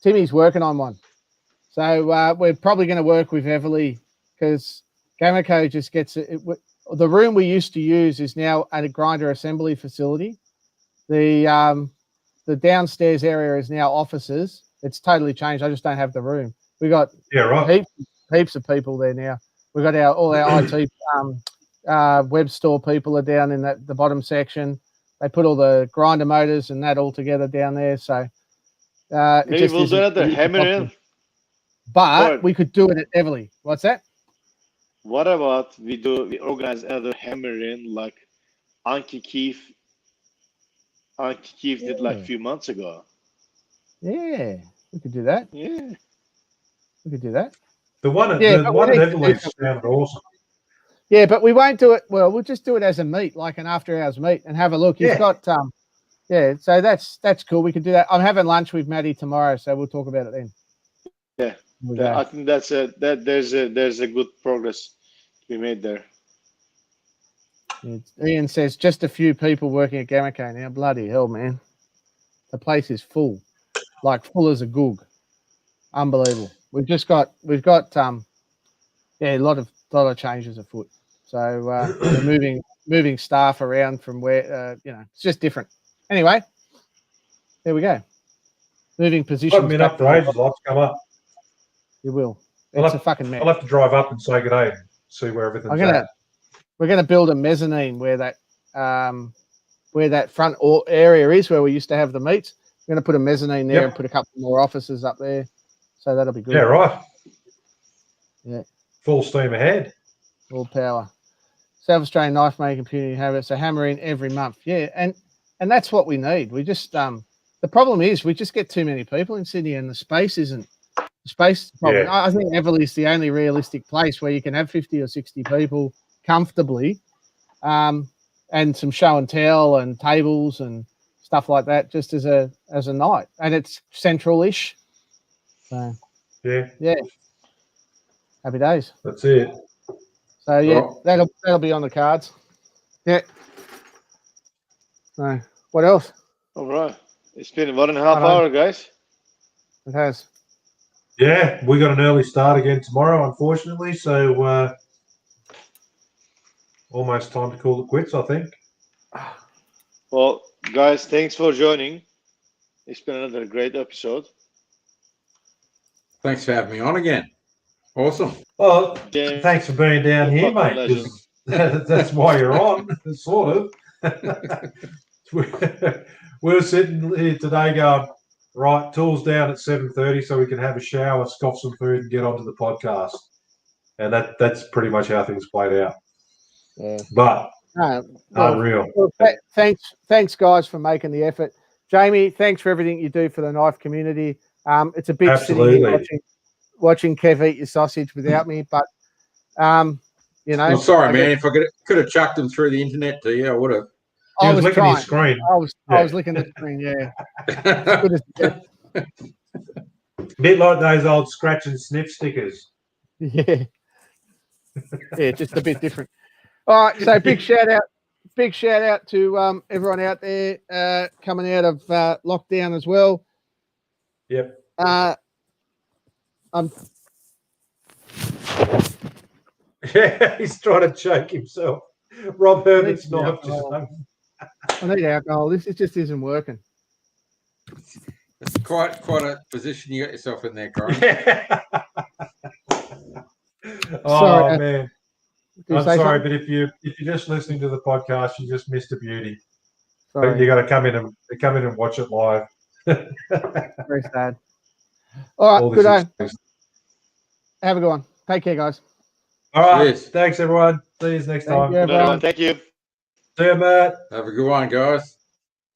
S3: Timmy's working on one. So we're probably going to work with Everly because Gamaco just gets it. The room we used to use is now at a grinder assembly facility. The downstairs area is now offices. It's totally changed. I just don't have the room. We got heaps of people there now. We got all our IT web store people are down in the bottom section. They put all the grinder motors and that all together down there. So
S1: maybe we'll do another hammer in.
S3: But we could do it at Everly. What's that?
S1: What about we organize another hammer in like Anki Keefe did like a few months ago.
S3: Yeah, we could do that.
S1: Yeah,
S3: we could do that.
S4: The one at Everly sounded awesome.
S3: Yeah, but we won't do it. Well, we'll just do it as a meet, like an after-hours meet, and have a look. He's got so that's cool. We could do that. I'm having lunch with Maddie tomorrow, so we'll talk about it then.
S1: Yeah, I think there's a good progress to be made there.
S3: Ian says just a few people working at Gamaco now. Bloody hell, man! The place is full, like full as a goog. Unbelievable. We've got a lot of changes afoot. So we're moving staff around from where it's just different. Anyway, there we go. Moving positions.
S4: I've been up for ages. I'll have to come up.
S3: You will. It's a fucking mess.
S4: I'll have to drive up and say good day and see where everything's at.
S3: We're going to build a mezzanine where that front area is where we used to have the meets. We're going to put a mezzanine there and put a couple more offices up there. So that'll be good.
S4: Yeah, right.
S3: Yeah.
S4: Full steam ahead.
S3: All power. South Australian knife making community have it. So hammer in every month. Yeah, and that's what we need. We just the problem is we just get too many people in Sydney and the space isn't the space problem. Yeah. I think Everly is the only realistic place where you can have 50 or 60 people comfortably, and some show and tell and tables and stuff like that just as a night. And it's central-ish. So yeah. Happy days.
S4: That's it.
S3: So yeah, that'll be on the cards. Yeah. So what else?
S1: All right. It's been 1.5 hours, guys.
S3: It has.
S4: Yeah, we got an early start again tomorrow, unfortunately. So almost time to call it quits, I think.
S1: Well, guys, thanks for joining. It's been another great episode.
S2: Thanks for having me on again. Awesome.
S4: Well, thanks for being down here, mate. That's why you're on, sort of. We're sitting here today going, right, tools down at 7:30 so we can have a shower, scoff some food, and get onto the podcast. And that's pretty much how things played out.
S3: Yeah.
S4: But unreal.
S3: Well, thanks, guys, for making the effort. Jamie, thanks for everything you do for the knife community. It's a bit sitting here watching Kev eat your sausage without me, but
S2: I'm sorry, man. If I could have chucked them through the internet to you, I would have.
S3: I was
S4: licking his screen.
S3: I was licking the screen. Yeah.
S4: A bit like those old scratch and sniff stickers.
S3: Yeah. Yeah, just a bit different. All right, so big shout out to everyone out there coming out of lockdown as well.
S4: Yep. Yeah, he's trying to choke himself. Rob Herbert's knife just hung.
S3: I need alcohol. This just isn't working.
S2: It's quite a position you got yourself in there, Corin.
S4: Yeah. Oh
S3: Sorry,
S4: man,
S3: did you
S4: I'm
S3: say
S4: sorry,
S3: something?
S4: but if you're just listening to the podcast, you just missed a beauty. But
S3: Sorry.
S4: you got to come in and watch it live.
S3: Very sad. All
S4: All
S3: right,
S4: this
S3: good day.
S4: expense.
S3: Have a good one. Take care, guys.
S4: All right,
S2: Cheers.
S4: Thanks everyone. See you next
S3: Thank
S4: time.
S3: you, everyone.
S1: Thank you.
S4: See you, Matt.
S2: Have a good one, guys.